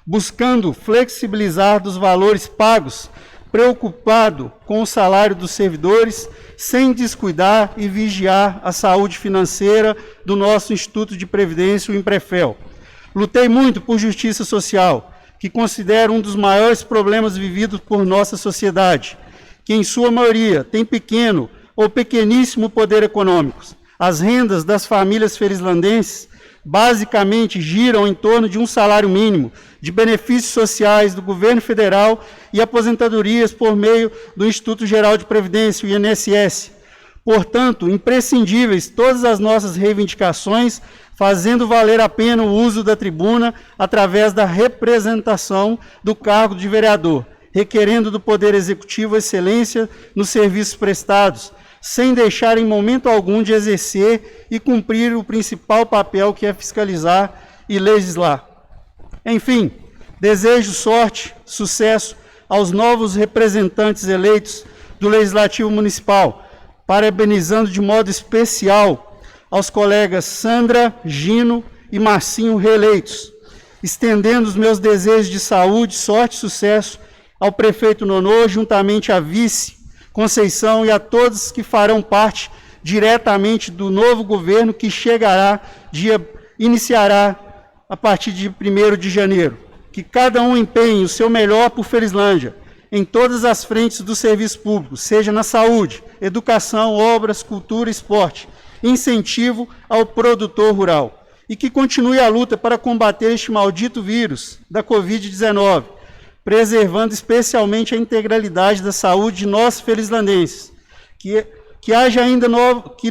buscando flexibilizar dos valores pagos, preocupado com o salário dos servidores, sem descuidar e vigiar a saúde financeira do nosso Instituto de Previdência, o Imprefel. Lutei muito por justiça social, que considero um dos maiores problemas vividos por nossa sociedade, que em sua maioria tem pequeno ou pequeníssimo poder econômico. As rendas das famílias ferislandenses basicamente giram em torno de um salário mínimo, de benefícios sociais do governo federal e aposentadorias por meio do Instituto Geral de Previdência, o INSS. Portanto, imprescindíveis todas as nossas reivindicações, fazendo valer a pena o uso da tribuna através da representação do cargo de vereador, requerendo do Poder Executivo excelência nos serviços prestados, sem deixar em momento algum de exercer e cumprir o principal papel, que é fiscalizar e legislar. Enfim, desejo sorte, sucesso aos novos representantes eleitos do Legislativo Municipal, parabenizando de modo especial aos colegas Sandra, Gino e Marcinho reeleitos, estendendo os meus desejos de saúde, sorte e sucesso ao prefeito Nonô, juntamente à vice Conceição e a todos que farão parte diretamente do novo governo que iniciará a partir de 1º de janeiro. Que cada um empenhe o seu melhor por Ferislândia, em todas as frentes do serviço público, seja na saúde, educação, obras, cultura e esporte, incentivo ao produtor rural. E que continue a luta para combater este maldito vírus da Covid-19, preservando especialmente a integralidade da saúde de nós ferislandenses, que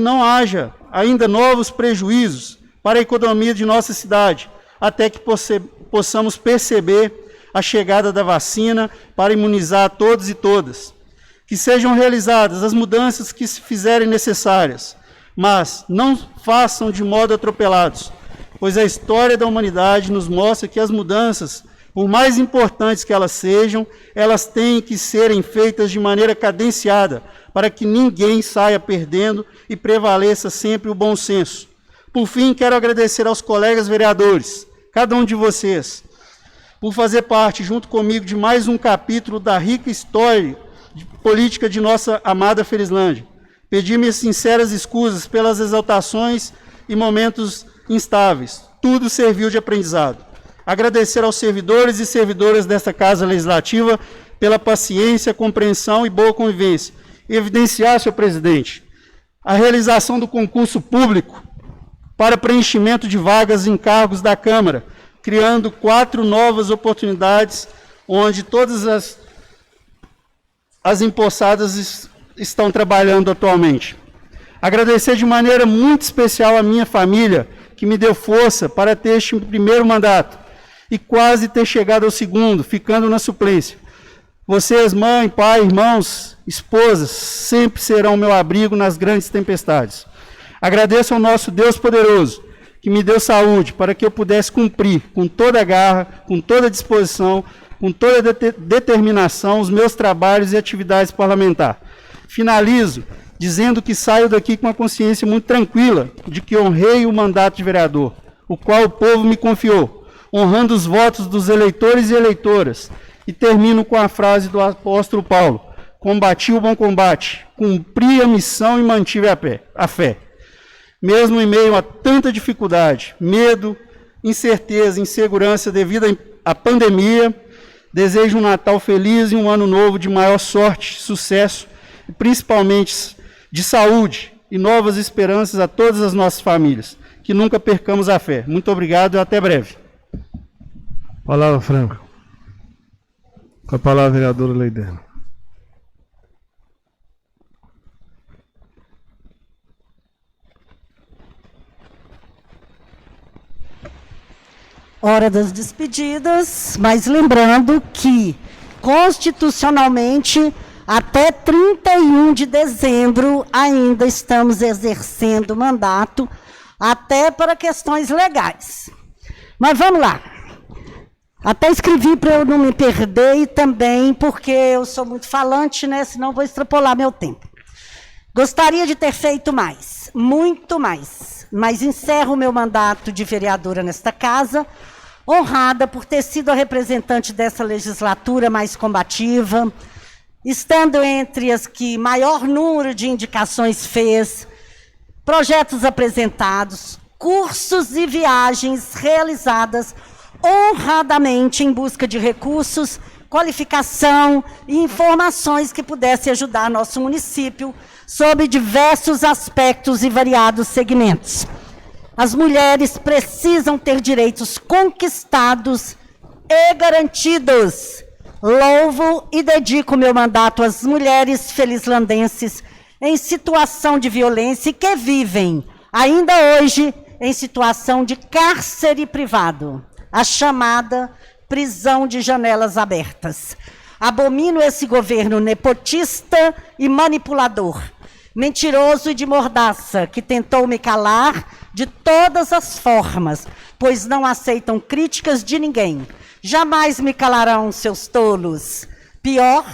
não haja ainda novos prejuízos para a economia de nossa cidade, até que possamos perceber a chegada da vacina para imunizar todos e todas. Que sejam realizadas as mudanças que se fizerem necessárias, mas não façam de modo atropelados, pois a história da humanidade nos mostra que as mudanças, por mais importantes que elas sejam, elas têm que serem feitas de maneira cadenciada, para que ninguém saia perdendo e prevaleça sempre o bom senso. Por fim, quero agradecer aos colegas vereadores, cada um de vocês, por fazer parte, junto comigo, de mais um capítulo da rica história política de nossa amada Ferislândia. Pedir minhas sinceras escusas pelas exaltações e momentos instáveis. Tudo serviu de aprendizado. Agradecer aos servidores e servidoras desta Casa Legislativa pela paciência, compreensão e boa convivência. Evidenciar, senhor presidente, a realização do concurso público para preenchimento de vagas em cargos da Câmara, criando 4 novas oportunidades, onde todas as empossadas estão trabalhando atualmente. Agradecer de maneira muito especial a minha família, que me deu força para ter este 1º mandato, e quase ter chegado ao 2º, ficando na suplência. Vocês, mãe, pai, irmãos, esposas, sempre serão meu abrigo nas grandes tempestades. Agradeço ao nosso Deus poderoso, que que me deu saúde para que eu pudesse cumprir com toda a garra, com toda a disposição, com toda a determinação os meus trabalhos e atividades parlamentares. Finalizo dizendo que saio daqui com a consciência muito tranquila de que honrei o mandato de vereador, o qual o povo me confiou, honrando os votos dos eleitores e eleitoras. E termino com a frase do apóstolo Paulo: combati o bom combate, cumpri a missão e mantive a fé. Mesmo em meio a tanta dificuldade, medo, incerteza, insegurança devido à pandemia, desejo um Natal feliz e um ano novo de maior sorte, sucesso, e principalmente de saúde e novas esperanças a todas as nossas famílias. Que nunca percamos a fé. Muito obrigado e até breve. Palavra franca. Com a palavra, a vereadora Leidana. Hora das despedidas, mas lembrando que, constitucionalmente, até 31 de dezembro ainda estamos exercendo o mandato, até para questões legais. Mas vamos lá. Até escrevi para eu não me perder e também porque eu sou muito falante, né? Senão vou extrapolar meu tempo. Gostaria de ter feito mais, muito mais, mas encerro o meu mandato de vereadora nesta casa, honrada por ter sido a representante dessa legislatura mais combativa, estando entre as que maior número de indicações fez, projetos apresentados, cursos e viagens realizadas honradamente em busca de recursos, qualificação e informações que pudessem ajudar nosso município sob diversos aspectos e variados segmentos. As mulheres precisam ter direitos conquistados e garantidos. Louvo e dedico meu mandato às mulheres felislandenses em situação de violência e que vivem, ainda hoje, em situação de cárcere privado, a chamada prisão de janelas abertas. Abomino esse governo nepotista e manipulador, mentiroso e de mordaça, que tentou me calar de todas as formas, pois não aceitam críticas de ninguém. Jamais me calarão, seus tolos. Pior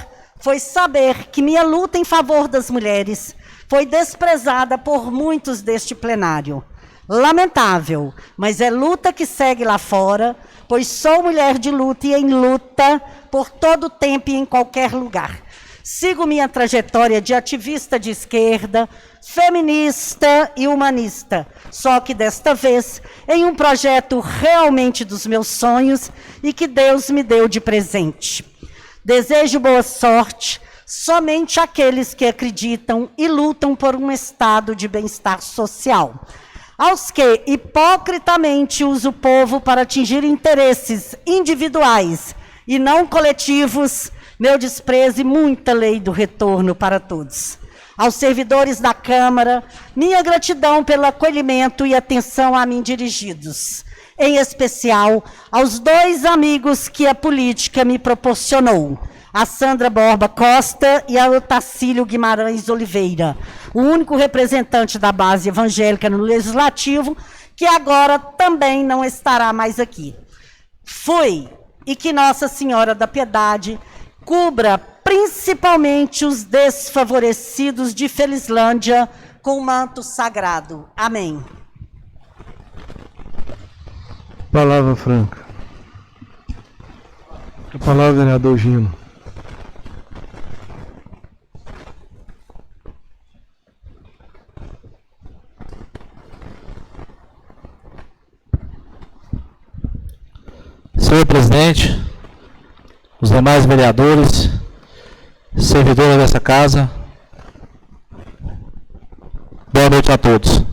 foi saber que minha luta em favor das mulheres foi desprezada por muitos deste plenário. Lamentável, mas é luta que segue lá fora, pois sou mulher de luta e em luta por todo o tempo e em qualquer lugar. Sigo minha trajetória de ativista de esquerda, feminista e humanista, só que desta vez em um projeto realmente dos meus sonhos e que Deus me deu de presente. Desejo boa sorte somente àqueles que acreditam e lutam por um estado de bem-estar social. Aos que hipocritamente usam o povo para atingir interesses individuais e não coletivos, meu desprezo e muita lei do retorno para todos. Aos servidores da Câmara, minha gratidão pelo acolhimento e atenção a mim dirigidos. Em especial, aos dois amigos que a política me proporcionou, a Sandra Borba Costa e a Otacílio Guimarães Oliveira, o único representante da base evangélica no Legislativo, que agora também não estará mais aqui. Fui, e que Nossa Senhora da Piedade cubra principalmente os desfavorecidos de Felislândia com o manto sagrado. Amém. Palavra franca. A palavra, vereador Gino. Senhor presidente, os demais vereadores, servidores dessa casa, boa noite a todos.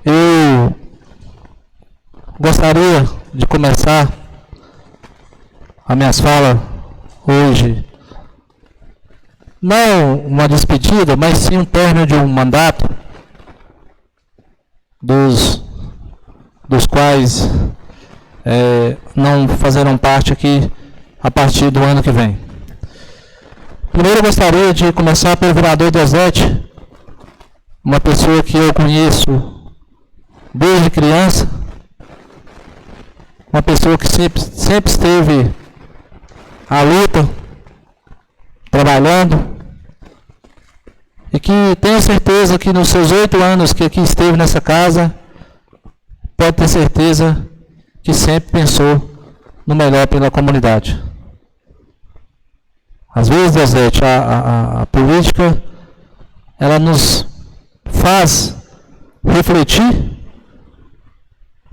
Eu gostaria de começar a minha fala hoje, não uma despedida, mas sim um término de um mandato dos quais não fazerão parte aqui a partir do ano que vem. Primeiro eu gostaria de começar pelo vereador Deusdete, uma pessoa que eu conheço desde criança, uma pessoa que sempre esteve à luta, trabalhando, e que tenho certeza que nos seus 8 anos que aqui esteve nessa casa, pode ter certeza que sempre pensou no melhor pela comunidade. Às vezes, Deusdete, a política, ela nos faz refletir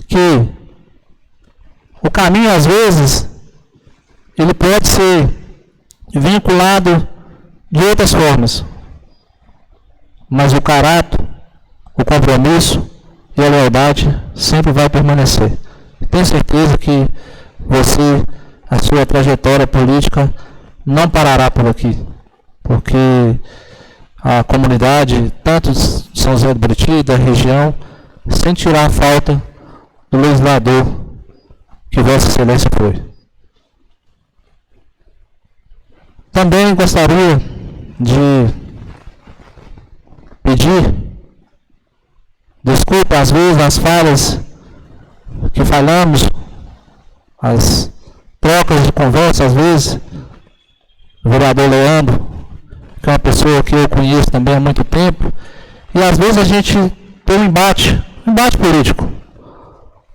que o caminho, às vezes, ele pode ser vinculado de outras formas, mas o caráter, o compromisso e a lealdade sempre vai permanecer. Tenho certeza que você, a sua trajetória política, não parará por aqui, porque a comunidade, tanto de São José do Buriti, da região, sentirá a falta do legislador que Vossa Excelência foi. Também gostaria de pedir desculpa, às vezes, as falhas que falhamos, as trocas de conversa, às vezes, o vereador Leandro, que é uma pessoa que eu conheço também há muito tempo, e às vezes a gente tem um embate político,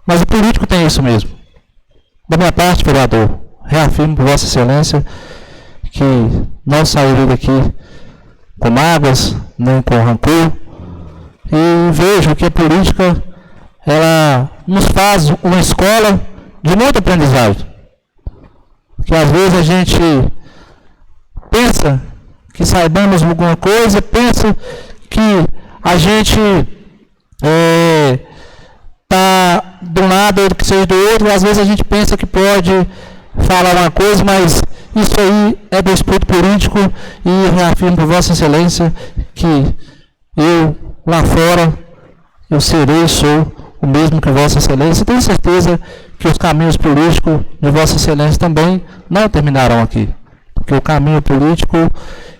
mas o político tem isso mesmo. Da minha parte, vereador, reafirmo por Vossa Excelência que não sairei daqui com mágoas, nem com rancor, e vejo que a política, ela nos faz uma escola de muito aprendizado, que às vezes a gente pensa que saibamos alguma coisa, pensa que a gente está de um lado ou que seja do outro, e às vezes a gente pensa que pode falar uma coisa, mas isso aí é do espírito político, e reafirmo por Vossa Excelência que eu, lá fora, eu serei e sou o mesmo que Vossa Excelência. Tenho certeza que os caminhos políticos de Vossa Excelência também não terminarão aqui, porque o caminho político,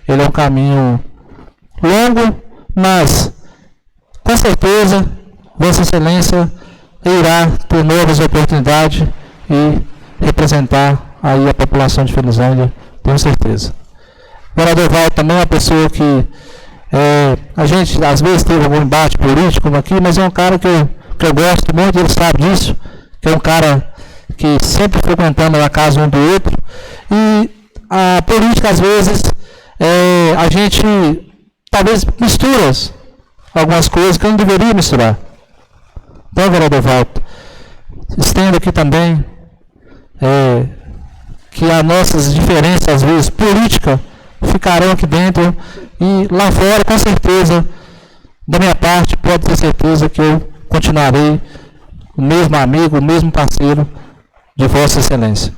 ele é um caminho longo, mas com certeza Vossa Excelência irá ter novas oportunidades e representar aí a população de Felizlândia, tenho certeza. O vereador Valdo também é uma pessoa que a gente às vezes teve algum embate político aqui, mas é um cara que eu gosto muito, ele sabe disso, que é um cara que sempre frequentamos a casa um do outro, e a política às vezes a gente talvez mistura algumas coisas que eu não deveria misturar. Então, vereador Valdo, estendo aqui também que as nossas diferenças, às vezes, políticas, ficarão aqui dentro, e lá fora, com certeza, da minha parte, pode ter certeza que eu continuarei o mesmo amigo, o mesmo parceiro de Vossa Excelência.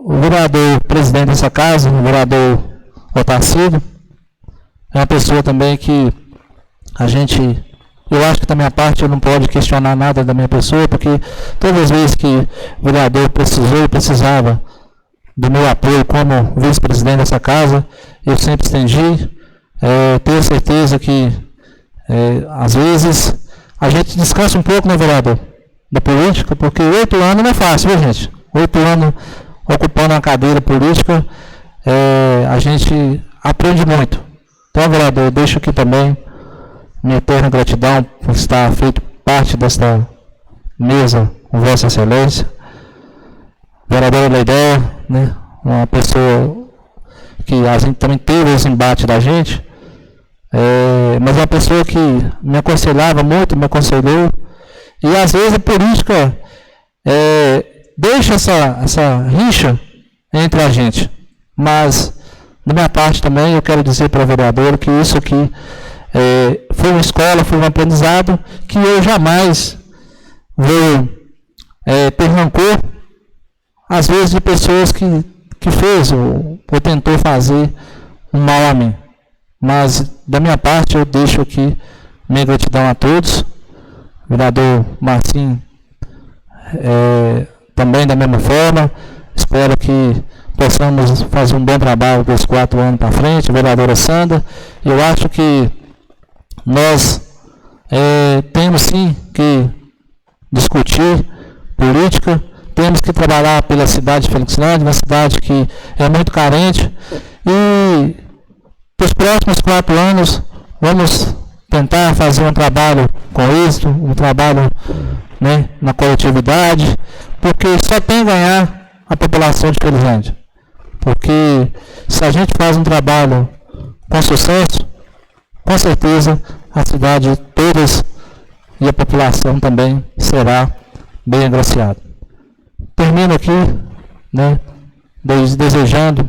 O vereador presidente dessa casa, o vereador Otacílio, é uma pessoa também que eu acho que da minha parte eu não pode questionar nada da minha pessoa, porque todas as vezes que o vereador precisou e precisava do meu apoio como vice-presidente dessa casa, eu sempre estendi. Tenho certeza que às vezes a gente descansa um pouco, né, vereador, da política, porque 8 anos não é fácil, viu, gente? 8 anos ocupando uma cadeira política, a gente aprende muito. Então, vereador, eu deixo aqui também minha eterna gratidão por estar feito parte desta mesa com Vossa Excelência. Vereadora Leidéia, né, uma pessoa que a gente também teve esse embate da gente, mas é uma pessoa que me aconselhava muito, me aconselhou, e às vezes a política deixa essa rixa entre a gente, mas da minha parte também eu quero dizer para a vereadora que isso aqui foi uma escola, foi um aprendizado que eu jamais vou ter rancor, às vezes, de pessoas que fez ou tentou fazer um mal a mim. Mas, da minha parte, eu deixo aqui minha gratidão a todos. O vereador Marcinho também da mesma forma. espero que possamos fazer um bom trabalho dos 4 anos para frente, vereadora Sandra. Eu acho que nós temos sim que discutir política, temos que trabalhar pela cidade de Felixlândia, uma cidade que é muito carente, e nos próximos 4 anos vamos tentar fazer um trabalho com isso, um trabalho, né, na coletividade, porque só tem a ganhar a população de Felixlândia. Porque se a gente faz um trabalho com sucesso, com certeza a cidade todas e a população também será bem agraciada. Termino aqui, né, desejando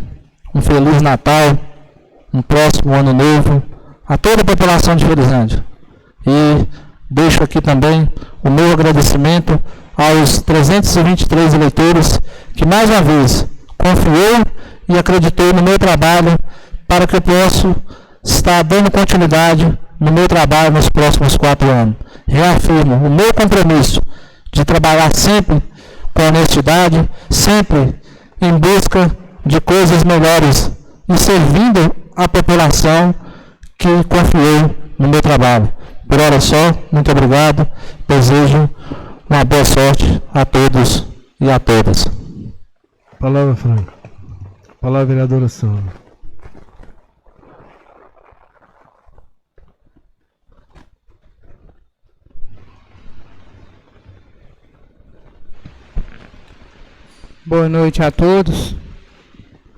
um Feliz Natal, um próximo Ano Novo a toda a população de Felixlândia. E deixo aqui também o meu agradecimento aos 323 eleitores que mais uma vez confiou e acreditou no meu trabalho para que eu possa estar dando continuidade no meu trabalho nos próximos 4 anos. Reafirmo o meu compromisso de trabalhar sempre com honestidade, sempre em busca de coisas melhores e servindo a população que confiou no meu trabalho. Por hora só, muito obrigado. Desejo uma boa sorte a todos e a todas. Palavra franca. Palavra vereadora Sandra. Boa noite a todos.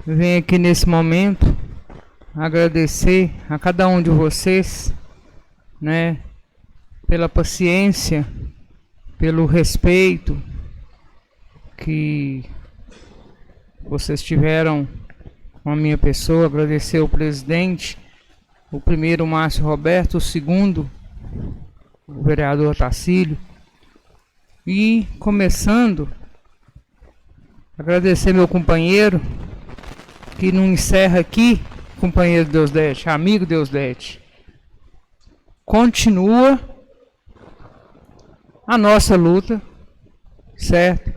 Eu venho aqui nesse momento agradecer a cada um de vocês, né, pela paciência, pelo respeito que vocês tiveram com a minha pessoa. Agradecer ao presidente, o primeiro, Márcio Roberto, o segundo, o vereador Tacílio, e começando, agradecer meu companheiro, que não encerra aqui, companheiro Deusdete, amigo Deusdete. Continua a nossa luta, certo?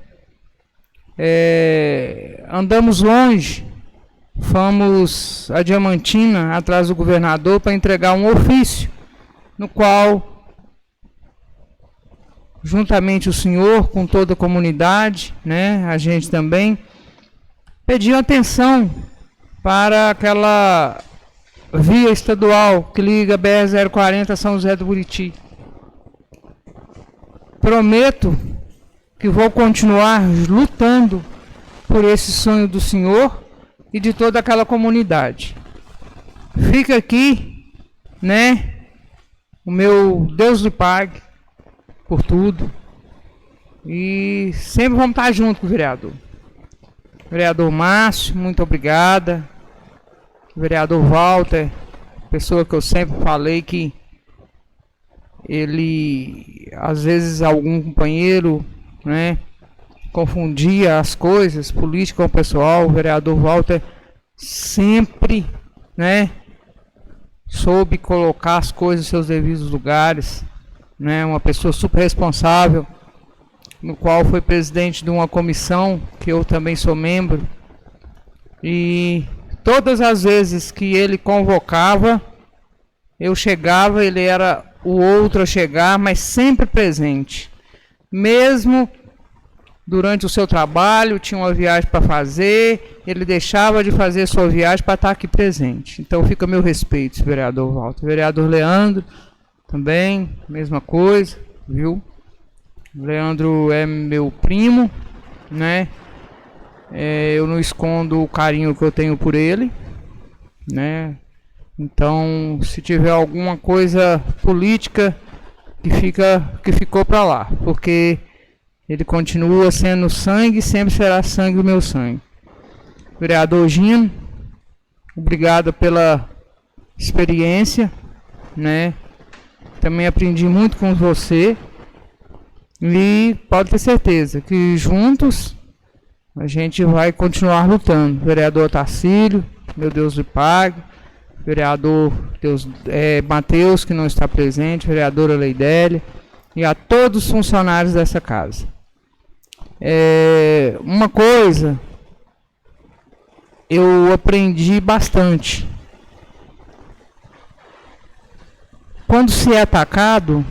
Andamos longe, fomos a Diamantina, atrás do governador, para entregar um ofício, no qual, juntamente o senhor, com toda a comunidade, né, a gente também, pediu atenção para aquela via estadual que liga BR-040 a São José do Buriti. Prometo que vou continuar lutando por esse sonho do senhor e de toda aquela comunidade. Fica aqui, né, o meu Deus lhe pague por tudo. E sempre vamos estar junto com o vereador. Vereador Márcio, muito obrigada. Vereador Walter, pessoa que eu sempre falei que ele, às vezes, algum companheiro, né, confundia as coisas, política com pessoal. O vereador Walter sempre, né, soube colocar as coisas em seus devidos lugares, né, uma pessoa super responsável, no qual foi presidente de uma comissão que eu também sou membro, e todas as vezes que ele convocava, eu chegava, ele era o outro a chegar, mas sempre presente. Mesmo durante o seu trabalho, tinha uma viagem para fazer, ele deixava de fazer sua viagem para estar aqui presente. Então fica meu respeito, vereador Walter. Vereador Leandro, também, mesma coisa, viu? O Leandro é meu primo, né? Eu não escondo o carinho que eu tenho por ele, né? Então, se tiver alguma coisa política que ficou para lá, porque ele continua sendo sangue e sempre será sangue o meu sangue. Vereador Gino, obrigado pela experiência, né? Também aprendi muito com você. E pode ter certeza que juntos a gente vai continuar lutando. Vereador Tacílio, meu Deus lhe pague. Vereador Matheus, que não está presente. Vereadora Leidélia. E a todos os funcionários dessa casa. Uma coisa eu aprendi bastante. Quando se é atacado,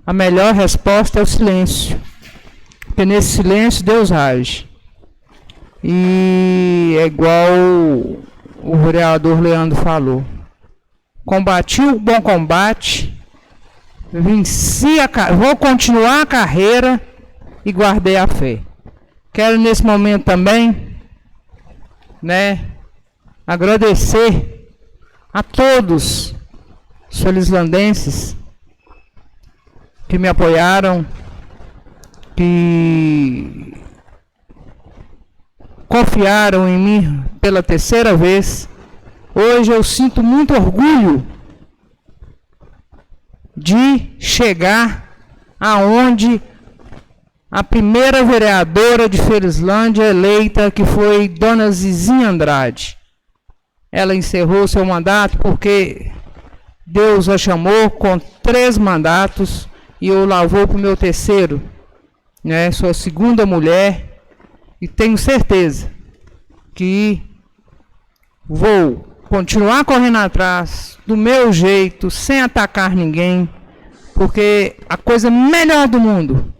a melhor resposta é o silêncio. Porque nesse silêncio Deus age. E é igual o vereador Leandro falou. Combati o bom combate, vou continuar a carreira e guardei a fé. Quero nesse momento também, agradecer a todos os felislandenses que me apoiaram, que confiaram em mim pela terceira vez. Hoje eu sinto muito orgulho de chegar aonde a primeira vereadora de Felizlândia eleita, que foi Dona Zizinha Andrade. Ela encerrou seu mandato porque Deus a chamou com 3 mandatos e eu lá vou para o meu terceiro. Sou a segunda mulher e tenho certeza que vou continuar correndo atrás do meu jeito, sem atacar ninguém, porque a coisa melhor do mundo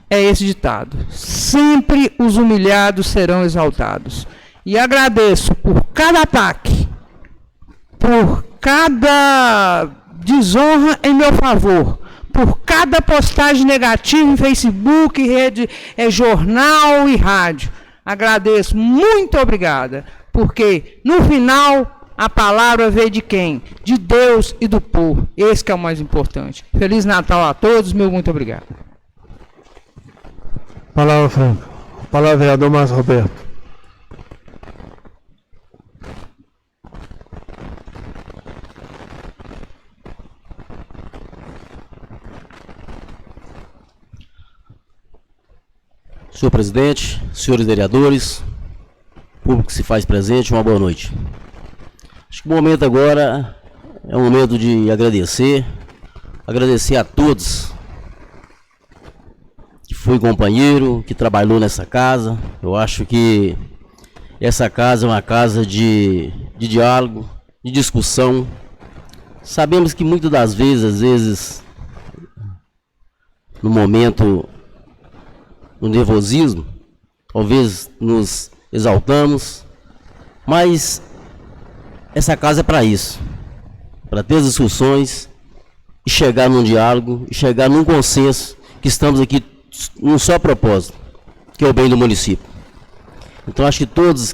é esse ditado: sempre os humilhados serão exaltados. E agradeço por cada ataque, por cada desonra em meu favor, por cada postagem negativa em Facebook, rede, jornal e rádio. Agradeço, muito obrigada, porque no final a palavra veio de quem? De Deus e do povo. Esse que é o mais importante. Feliz Natal a todos, meu muito obrigado. Palavra franca. Palavra vereador Márcio Roberto. Senhor presidente, senhores vereadores, público que se faz presente, uma boa noite. Acho que o momento agora é um momento de agradecer a todos que foi companheiro, que trabalhou nessa casa. Eu acho que essa casa é uma casa de diálogo, de discussão. Sabemos que muitas das vezes, às vezes, no momento, no nervosismo, talvez nos exaltamos, mas essa casa é para isso, para ter as discussões e chegar num diálogo, e chegar num consenso, que estamos aqui num só propósito, que é o bem do município. Então acho que todos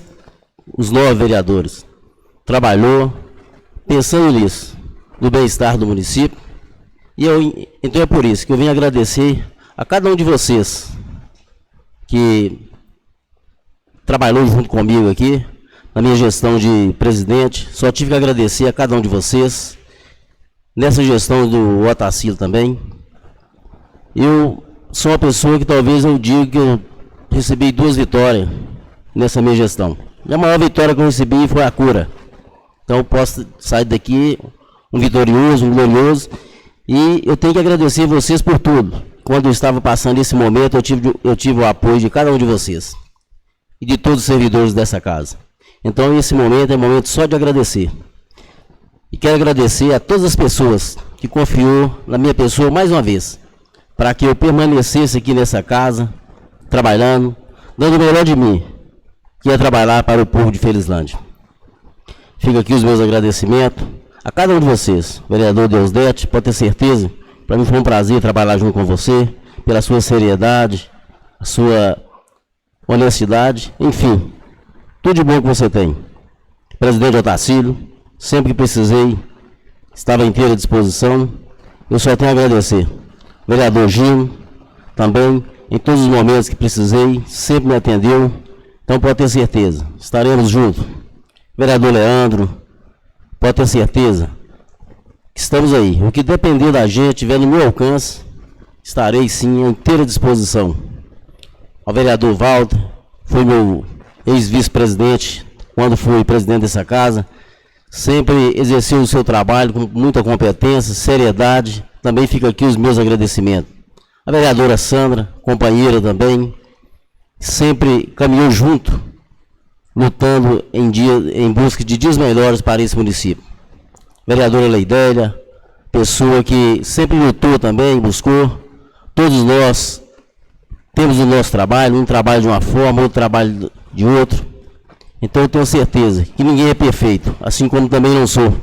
os 9 vereadores trabalhou pensando nisso, no bem-estar do município, e então é por isso que eu venho agradecer a cada um de vocês que trabalhou junto comigo aqui, na minha gestão de presidente. Só tive que agradecer a cada um de vocês, nessa gestão do Otacílio também. Eu sou uma pessoa que talvez eu diga que eu recebi 2 vitórias nessa minha gestão. E a maior vitória que eu recebi foi a cura. Então eu posso sair daqui um vitorioso, um glorioso, e eu tenho que agradecer vocês por tudo. Quando eu estava passando esse momento, eu tive o apoio de cada um de vocês e de todos os servidores dessa casa. Então esse momento é um momento só de agradecer. E quero agradecer a todas as pessoas que confiou na minha pessoa mais uma vez, para que eu permanecesse aqui nessa casa, trabalhando, dando o melhor de mim, que é trabalhar para o povo de Felizlândia. Fica aqui os meus agradecimentos a cada um de vocês. Vereador Deusdete, pode ter certeza, para mim foi um prazer trabalhar junto com você, pela sua seriedade, a sua honestidade, enfim, tudo de bom que você tem. Presidente Otacílio, sempre que precisei, estava inteira à disposição, eu só tenho a agradecer. Vereador Gino, também, em todos os momentos que precisei, sempre me atendeu, então pode ter certeza, estaremos juntos. Vereador Leandro, pode ter certeza, estamos aí. O que depender da gente, tiver no meu alcance, estarei sim à inteira disposição. Ao vereador Walter, foi meu ex-vice-presidente, quando fui presidente dessa casa, sempre exerceu o seu trabalho com muita competência, seriedade. Também fica aqui os meus agradecimentos. A vereadora Sandra, companheira também, sempre caminhou junto lutando em busca de dias melhores para esse município. Vereadora Leidélia, pessoa que sempre lutou também, buscou. Todos nós temos o nosso trabalho, um trabalho de uma forma, outro trabalho de outro. Então eu tenho certeza que ninguém é perfeito, assim como também não sou.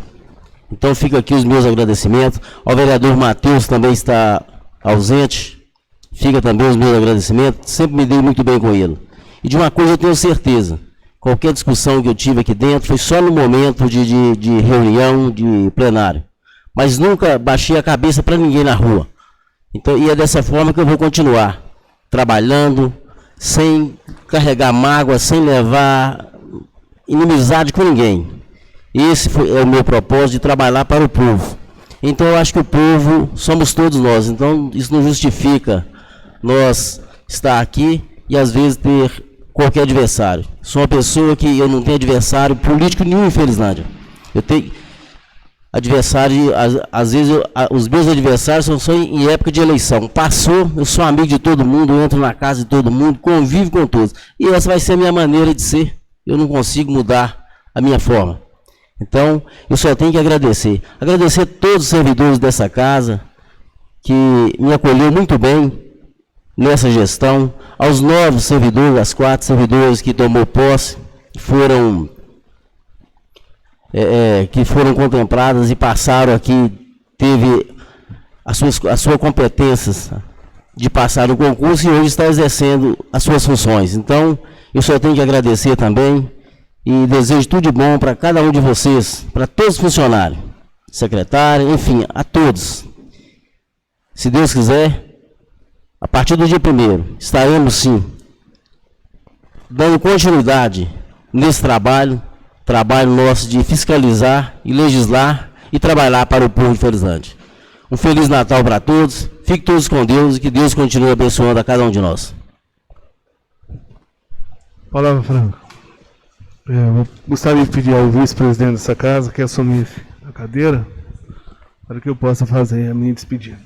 Então fica aqui os meus agradecimentos. Ao vereador Matheus também está ausente, fica também os meus agradecimentos. Sempre me dei muito bem com ele. E de uma coisa eu tenho certeza, qualquer discussão que eu tive aqui dentro foi só no momento de reunião, de plenário. Mas nunca baixei a cabeça para ninguém na rua. Então, e é dessa forma que eu vou continuar, trabalhando, sem carregar mágoa, sem levar inimizade com ninguém. Esse é o meu propósito, de trabalhar para o povo. Então eu acho que o povo somos todos nós. Então isso não justifica nós estar aqui e às vezes ter qualquer adversário. Sou uma pessoa que eu não tenho adversário político nenhum em Felizlândia. Eu tenho adversário, às vezes os meus adversários são só em época de eleição. Passou, eu sou amigo de todo mundo, eu entro na casa de todo mundo, convivo com todos. E essa vai ser a minha maneira de ser. Eu não consigo mudar a minha forma. Então, eu só tenho que agradecer. Agradecer a todos os servidores dessa casa, que me acolheu muito bem nessa gestão, aos novos servidores, as 4 servidores que tomou posse, que foram contempladas e passaram aqui, teve as suas competências de passar no concurso e hoje está exercendo as suas funções. Então, eu só tenho que agradecer também e desejo tudo de bom para cada um de vocês, para todos os funcionários, secretário, enfim, a todos. Se Deus quiser, a partir do dia 1º, estaremos sim dando continuidade nesse trabalho nosso de fiscalizar e legislar e trabalhar para o povo de Felizlândia. Um Feliz Natal para todos, fiquem todos com Deus e que Deus continue abençoando a cada um de nós. Palavra franca. Eu gostaria de pedir ao vice-presidente dessa casa que assumisse a cadeira para que eu possa fazer a minha despedida.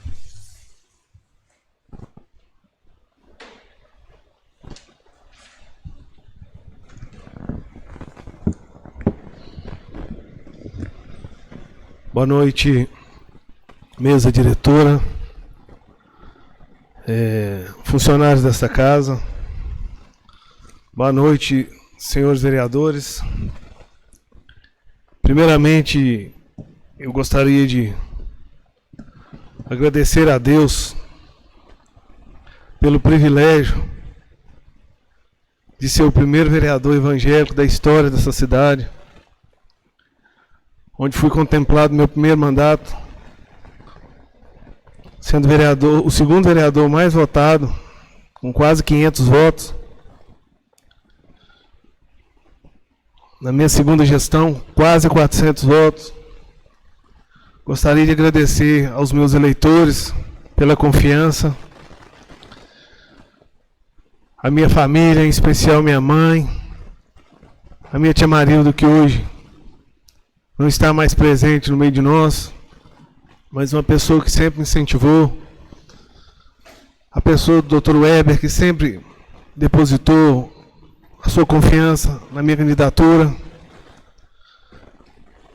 Boa noite, mesa diretora, funcionários desta casa. Boa noite, senhores vereadores. Primeiramente, eu gostaria de agradecer a Deus pelo privilégio de ser o primeiro vereador evangélico da história dessa cidade, onde fui contemplado meu primeiro mandato, sendo vereador, o segundo vereador mais votado, com quase 500 votos. Na minha segunda gestão, quase 400 votos. Gostaria de agradecer aos meus eleitores pela confiança, a minha família, em especial minha mãe, a minha tia Marilda, que hoje não está mais presente no meio de nós, mas uma pessoa que sempre me incentivou, a pessoa do Dr. Weber, que sempre depositou a sua confiança na minha candidatura,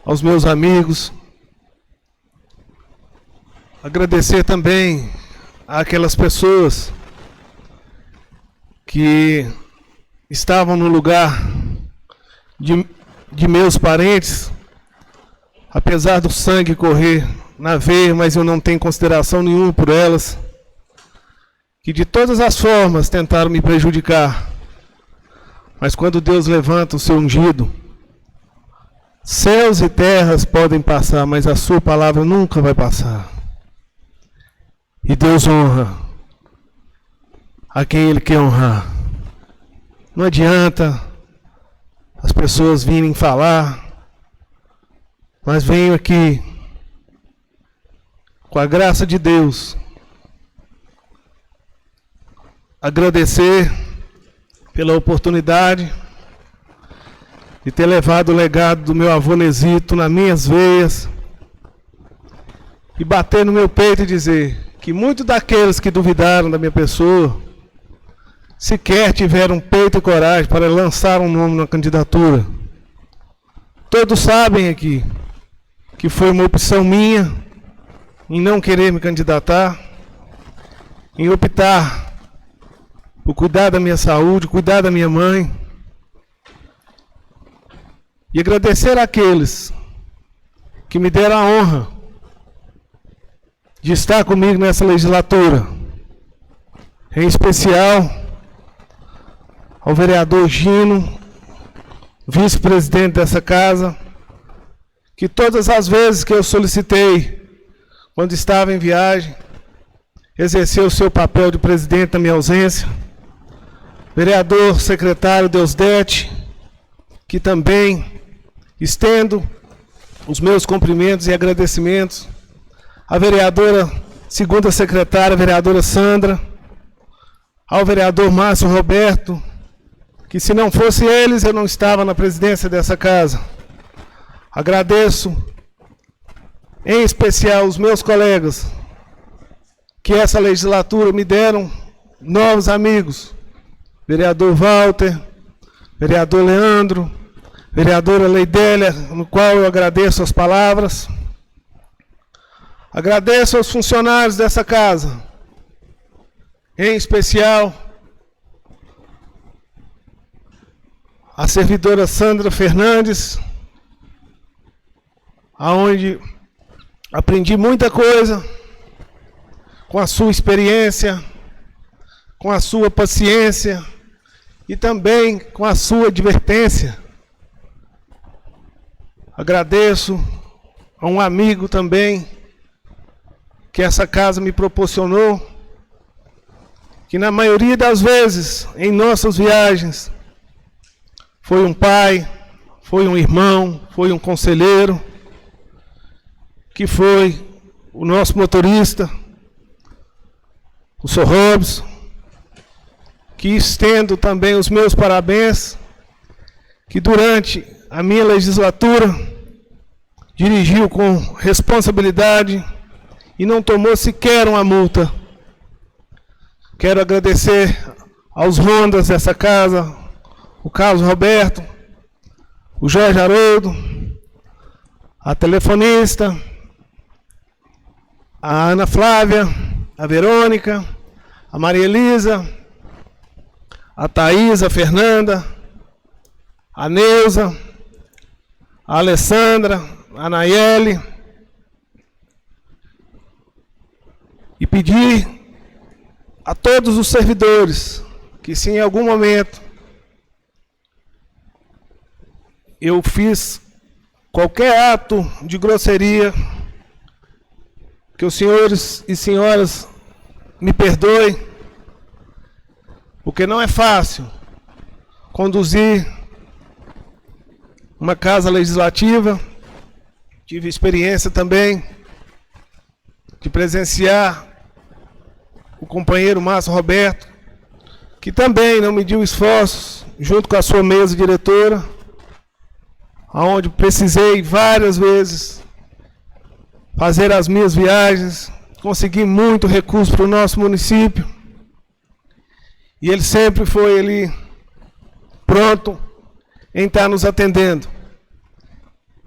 aos meus amigos. Agradecer também àquelas pessoas que estavam no lugar de meus parentes, apesar do sangue correr na veia, mas eu não tenho consideração nenhuma por elas, que de todas as formas tentaram me prejudicar. Mas quando Deus levanta o seu ungido, céus e terras podem passar, mas a sua palavra nunca vai passar. E Deus honra a quem Ele quer honrar. Não adianta as pessoas virem falar, mas venho aqui, com a graça de Deus, agradecer pela oportunidade de ter levado o legado do meu avô Nesito nas minhas veias e bater no meu peito e dizer que muitos daqueles que duvidaram da minha pessoa sequer tiveram peito e coragem para lançar um nome na candidatura. Todos sabem aqui que foi uma opção minha em não querer me candidatar, em optar por cuidar da minha saúde, cuidar da minha mãe, e agradecer àqueles que me deram a honra de estar comigo nessa legislatura, em especial ao vereador Gino, vice-presidente dessa casa, que todas as vezes que eu solicitei, quando estava em viagem, exerceu o seu papel de presidente na minha ausência. Vereador secretário Deusdete, que também estendo os meus cumprimentos e agradecimentos. A vereadora, segunda secretária, a vereadora Sandra, ao vereador Márcio Roberto, que se não fosse eles, eu não estava na presidência dessa casa. Agradeço, em especial, os meus colegas, que essa legislatura me deram novos amigos. Vereador Walter, vereador Leandro, vereadora Leidélia, no qual eu agradeço as palavras. Agradeço aos funcionários dessa casa, em especial a servidora Sandra Fernandes, aonde aprendi muita coisa com a sua experiência, com a sua paciência e também com a sua advertência. Agradeço a um amigo também que essa casa me proporcionou, que na maioria das vezes em nossas viagens foi um pai, foi um irmão, foi um conselheiro, que foi o nosso motorista, o Sr. Robson, que estendo também os meus parabéns, que durante a minha legislatura dirigiu com responsabilidade e não tomou sequer uma multa. Quero agradecer aos rondas dessa casa, o Carlos Roberto, o Jorge Haroldo, a telefonista, a Ana Flávia, a Verônica, a Maria Elisa, a Thaís, a Fernanda, a Neuza, a Alessandra, a Nayeli, e pedir a todos os servidores que, se em algum momento eu fiz qualquer ato de grosseria, que os senhores e senhoras me perdoem, porque não é fácil conduzir uma casa legislativa. Tive experiência também de presenciar o companheiro Márcio Roberto, que também não mediu esforços, junto com a sua mesa diretora, onde precisei várias vezes fazer as minhas viagens, consegui muito recurso para o nosso município, e ele sempre foi ali pronto em estar nos atendendo.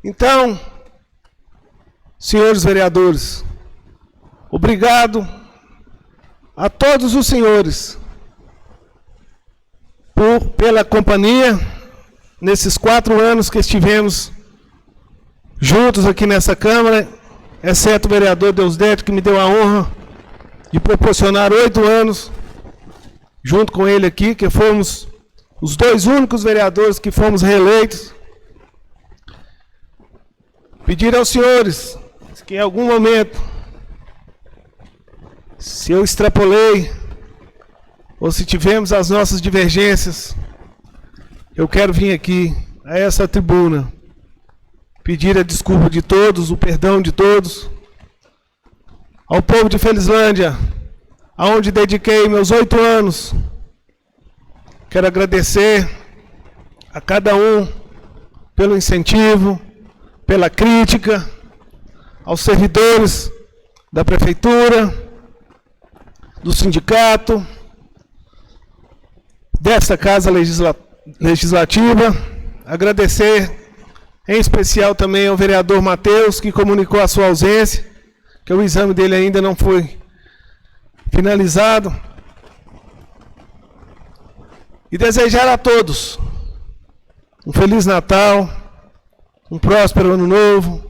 Então, senhores vereadores, obrigado a todos os senhores pela companhia nesses 4 anos que estivemos juntos aqui nessa Câmara, exceto o vereador Deusdete, que me deu a honra de proporcionar 8 anos junto com ele aqui, que fomos os 2 únicos vereadores que fomos reeleitos. Pedir aos senhores que em algum momento, se eu extrapolei, ou se tivemos as nossas divergências, eu quero vir aqui, a essa tribuna, pedir a desculpa de todos, o perdão de todos, ao povo de Felizlândia, aonde dediquei meus 8 anos. Quero agradecer a cada um pelo incentivo, pela crítica, aos servidores da prefeitura, do sindicato, desta Casa Legislativa. Agradecer em especial também ao vereador Matheus, que comunicou a sua ausência, que o exame dele ainda não foi finalizado. E desejar a todos um Feliz Natal, um próspero Ano Novo.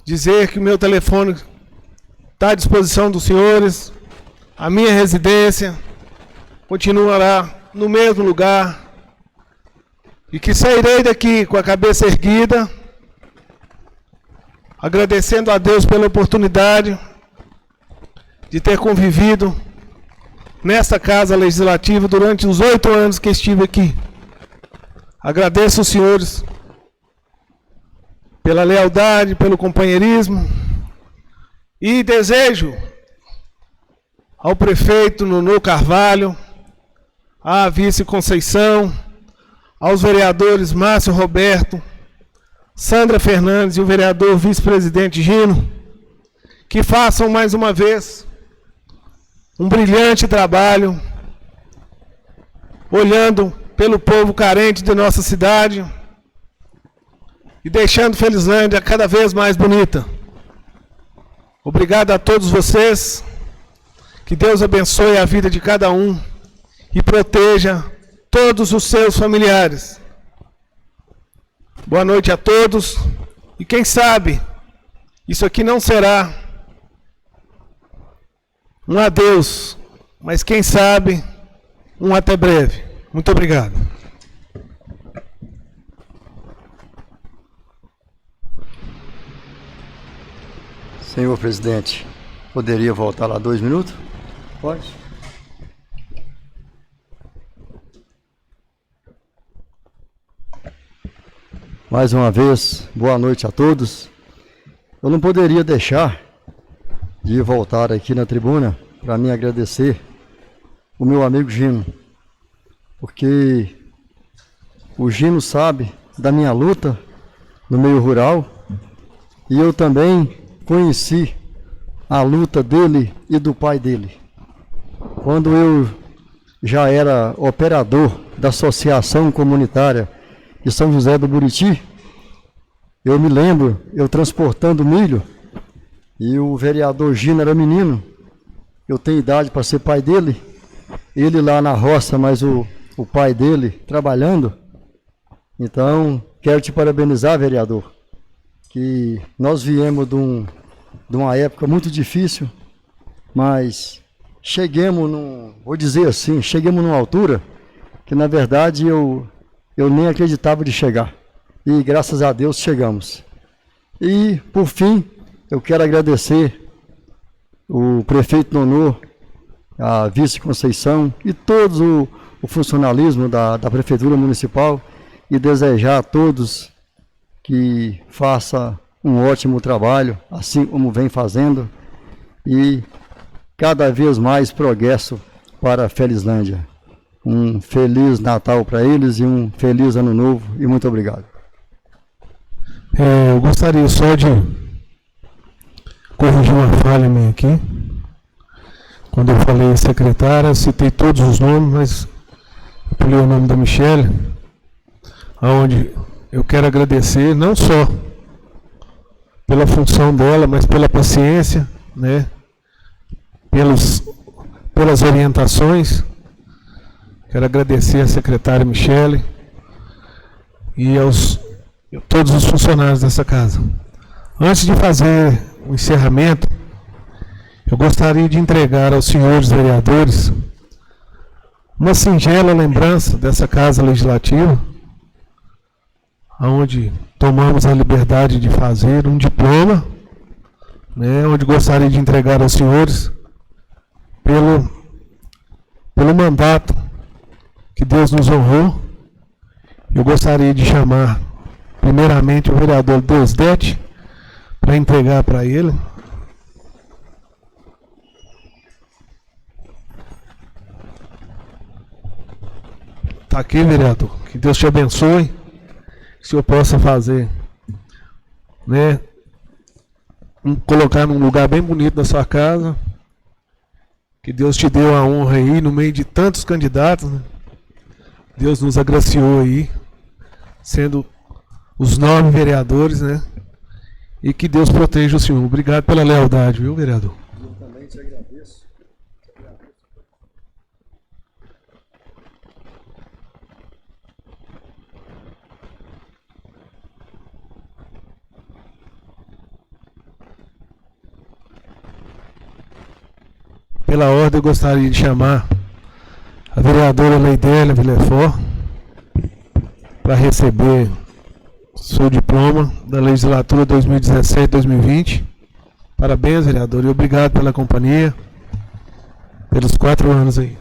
Dizer que o meu telefone está à disposição dos senhores, a minha residência continuará no mesmo lugar, e que sairei daqui com a cabeça erguida, agradecendo a Deus pela oportunidade de ter convivido nesta Casa Legislativa durante os 8 anos que estive aqui. Agradeço os senhores pela lealdade, pelo companheirismo, e desejo ao prefeito Nuno Carvalho, à vice Conceição, aos vereadores Márcio Roberto, Sandra Fernandes e o vereador vice-presidente Gino, que façam mais uma vez um brilhante trabalho, olhando pelo povo carente de nossa cidade e deixando Felizlândia cada vez mais bonita. Obrigado a todos vocês, que Deus abençoe a vida de cada um e proteja todos os seus familiares. Boa noite a todos, e quem sabe, isso aqui não será um adeus, mas quem sabe, um até breve. Muito obrigado. Senhor presidente, poderia voltar lá 2 minutos? Pode? Mais uma vez, boa noite a todos. Eu não poderia deixar de voltar aqui na tribuna para me agradecer o meu amigo Gino, porque o Gino sabe da minha luta no meio rural, e eu também conheci a luta dele e do pai dele. Quando eu já era operador da Associação Comunitária de São José do Buriti, eu me lembro, eu transportando milho, e o vereador Gino era menino, eu tenho idade para ser pai dele, ele lá na roça, mas o pai dele trabalhando. Então, quero te parabenizar, vereador, que nós viemos de uma época muito difícil, mas chegamos vou dizer assim, chegamos numa altura que na verdade eu nem acreditava de chegar. E graças a Deus chegamos. E por fim, eu quero agradecer o prefeito Nonô, a vice Conceição e todo o funcionalismo da Prefeitura Municipal, e desejar a todos que faça um ótimo trabalho, assim como vem fazendo, e cada vez mais progresso para a Felizlândia. Um Feliz Natal para eles e um Feliz Ano Novo, e muito obrigado. Eu gostaria só de corrigir uma falha minha aqui. Quando eu falei secretária, eu citei todos os nomes, mas eu pulei o nome da Michele, aonde eu quero agradecer não só pela função dela, mas pela paciência, né? Pelas orientações. Quero agradecer à secretária Michele e todos os funcionários dessa casa. Antes de fazer o encerramento, eu gostaria de entregar aos senhores vereadores uma singela lembrança dessa Casa Legislativa, onde tomamos a liberdade de fazer um diploma, né, onde gostaria de entregar aos senhores pelo mandato que Deus nos honrou. Eu gostaria de chamar primeiramente o vereador Deusdete para entregar para ele. Está aqui, vereador. Que Deus te abençoe. Que o senhor possa fazer, né, colocar num lugar bem bonito da sua casa. que Deus te deu a honra aí, no meio de tantos candidatos, né? Deus nos agraciou aí, sendo os 9 vereadores, né? E que Deus proteja o senhor. Obrigado pela lealdade, viu, vereador? Eu também te agradeço. Pela ordem, eu gostaria de chamar a vereadora Leidélia Villefort para receber seu diploma da legislatura 2017-2020. Parabéns, vereador, e obrigado pela companhia, pelos 4 anos aí.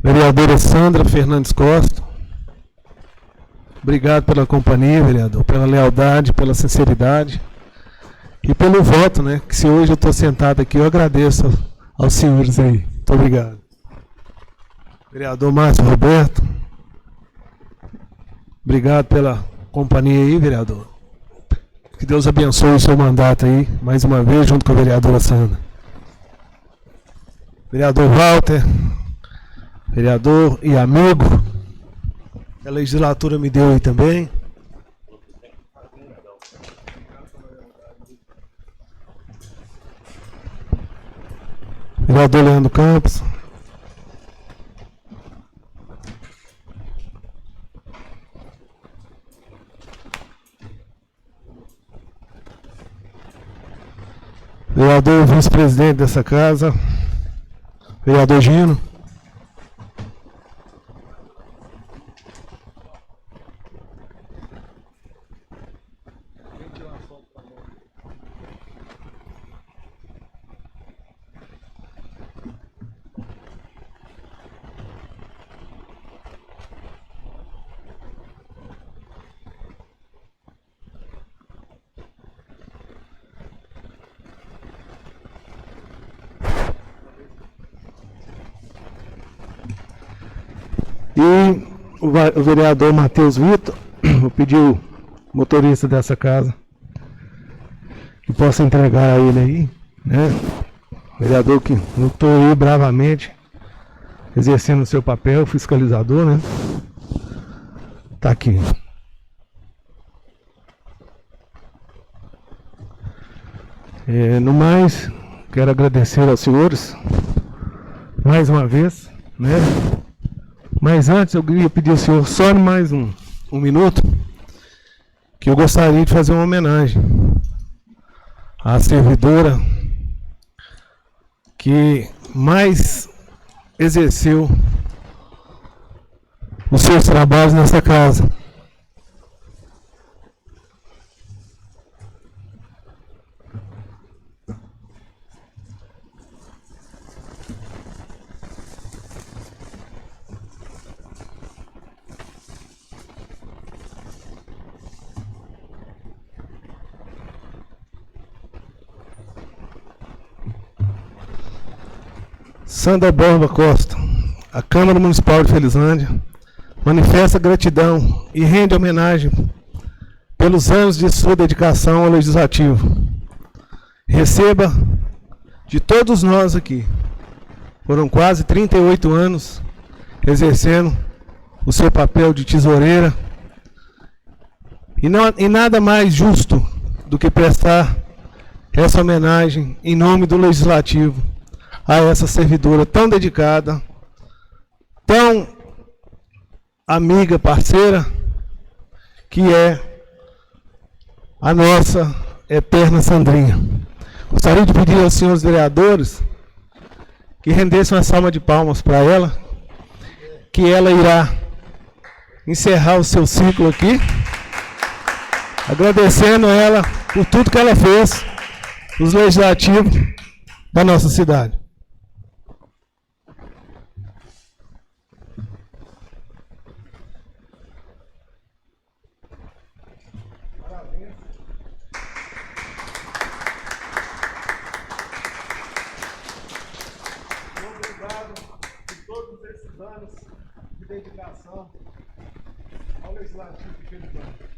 Vereadora Sandra Fernandes Costa. Obrigado pela companhia, vereador, pela lealdade, pela sinceridade e pelo voto, né? Que se hoje eu estou sentado aqui, eu agradeço aos senhores aí. Muito obrigado. Vereador Márcio Roberto. Obrigado pela companhia aí, vereador. Que Deus abençoe o seu mandato aí, mais uma vez, junto com a vereadora Sandra. Vereador Walter, vereador e amigo, a legislatura me deu aí também. Vereador Leandro Campos. Vereador vice-presidente dessa casa, vereador Gino. E o vereador Matheus Vitor, vou pedir o motorista dessa casa que possa entregar a ele aí, né? Vereador que lutou aí bravamente, exercendo o seu papel fiscalizador, né? Tá aqui. No mais, quero agradecer aos senhores mais uma vez, né? Mas antes eu queria pedir ao senhor só mais um minuto, que eu gostaria de fazer uma homenagem à servidora que mais exerceu os seus trabalhos nessa casa. Sandra Borba Costa, a Câmara Municipal de Felizlândia manifesta gratidão e rende homenagem pelos anos de sua dedicação ao Legislativo. Receba de todos nós aqui, foram quase 38 anos exercendo o seu papel de tesoureira, e nada mais justo do que prestar essa homenagem em nome do Legislativo a essa servidora tão dedicada, tão amiga, parceira, que é a nossa eterna Sandrinha. Gostaria de pedir aos senhores vereadores que rendessem uma salva de palmas para ela, que ela irá encerrar o seu ciclo aqui, agradecendo ela por tudo que ela fez nos legislativos da nossa cidade. Dedicação ao Legislativo de Felizlândia.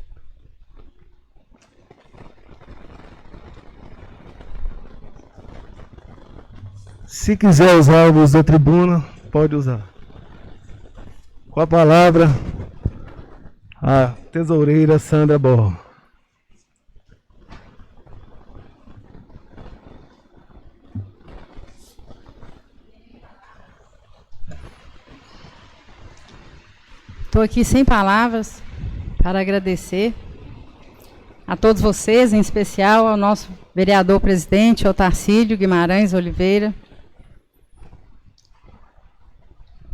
Se quiser usar o uso da tribuna, pode usar. Com a palavra, a tesoureira Sandra Borro. Estou aqui sem palavras para agradecer a todos vocês, em especial ao nosso vereador presidente, Otacílio Guimarães Oliveira.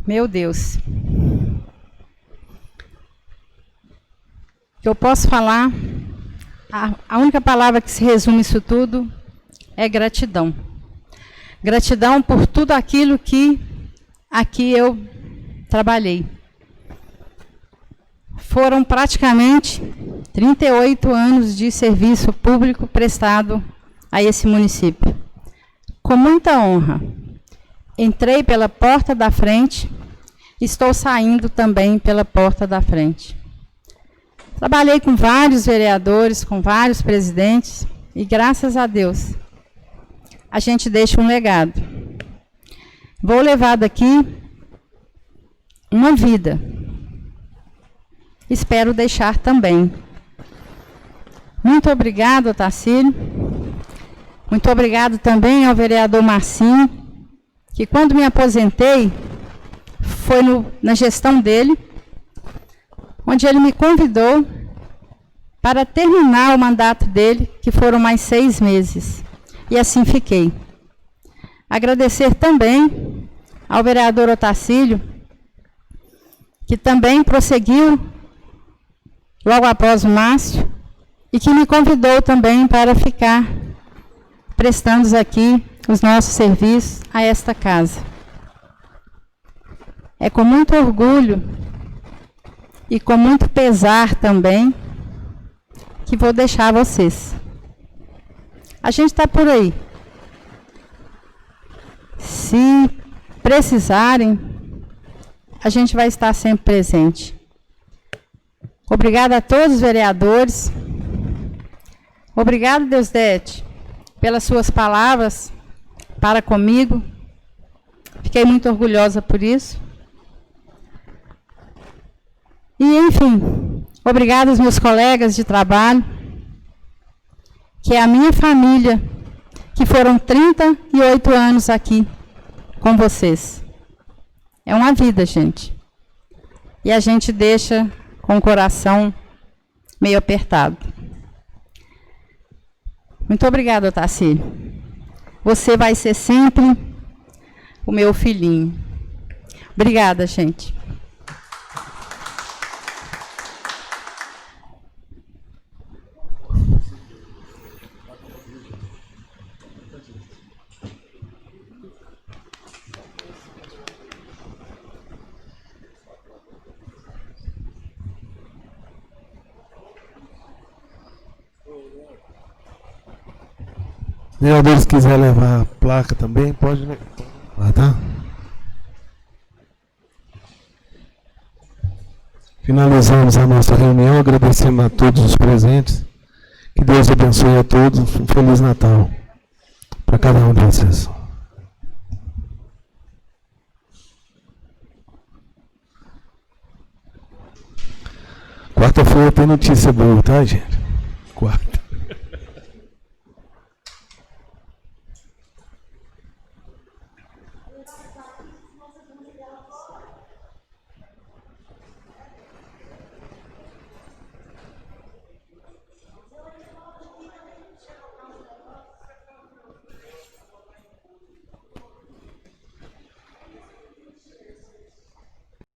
Meu Deus. O que eu posso falar, a única palavra que se resume isso tudo é gratidão. Gratidão por tudo aquilo que aqui eu trabalhei. Foram praticamente 38 anos de serviço público prestado a esse município. Com muita honra, entrei pela porta da frente, estou saindo também pela porta da frente. Trabalhei com vários vereadores, com vários presidentes, e graças a Deus, a gente deixa um legado. Vou levar daqui uma vida. Espero deixar também. Muito obrigado, Otacílio. Muito obrigado também ao vereador Marcinho, que quando me aposentei, foi na gestão dele, onde ele me convidou para terminar o mandato dele, que foram mais 6 meses. E assim fiquei. Agradecer também ao vereador Otacílio, que também prosseguiu logo após o Márcio, e que me convidou também para ficar prestando aqui os nossos serviços a esta casa. É com muito orgulho e com muito pesar também que vou deixar vocês. A gente está por aí. Se precisarem, a gente vai estar sempre presente. Obrigada a todos os vereadores. Obrigado, Deusdete, pelas suas palavras para comigo. Fiquei muito orgulhosa por isso. E, enfim, obrigado aos meus colegas de trabalho, que é a minha família, que foram 38 anos aqui com vocês. É uma vida, gente. E a gente deixa com o coração meio apertado. Muito obrigada, Otacílio. Você vai ser sempre o meu filhinho. Obrigada, gente. Vereadores, se quiser levar a placa também, pode levar, tá? Finalizamos a nossa reunião, agradecemos a todos os presentes. Que Deus abençoe a todos. Um Feliz Natal para cada um de vocês. Quarta-feira tem notícia boa, tá, gente? Quarta.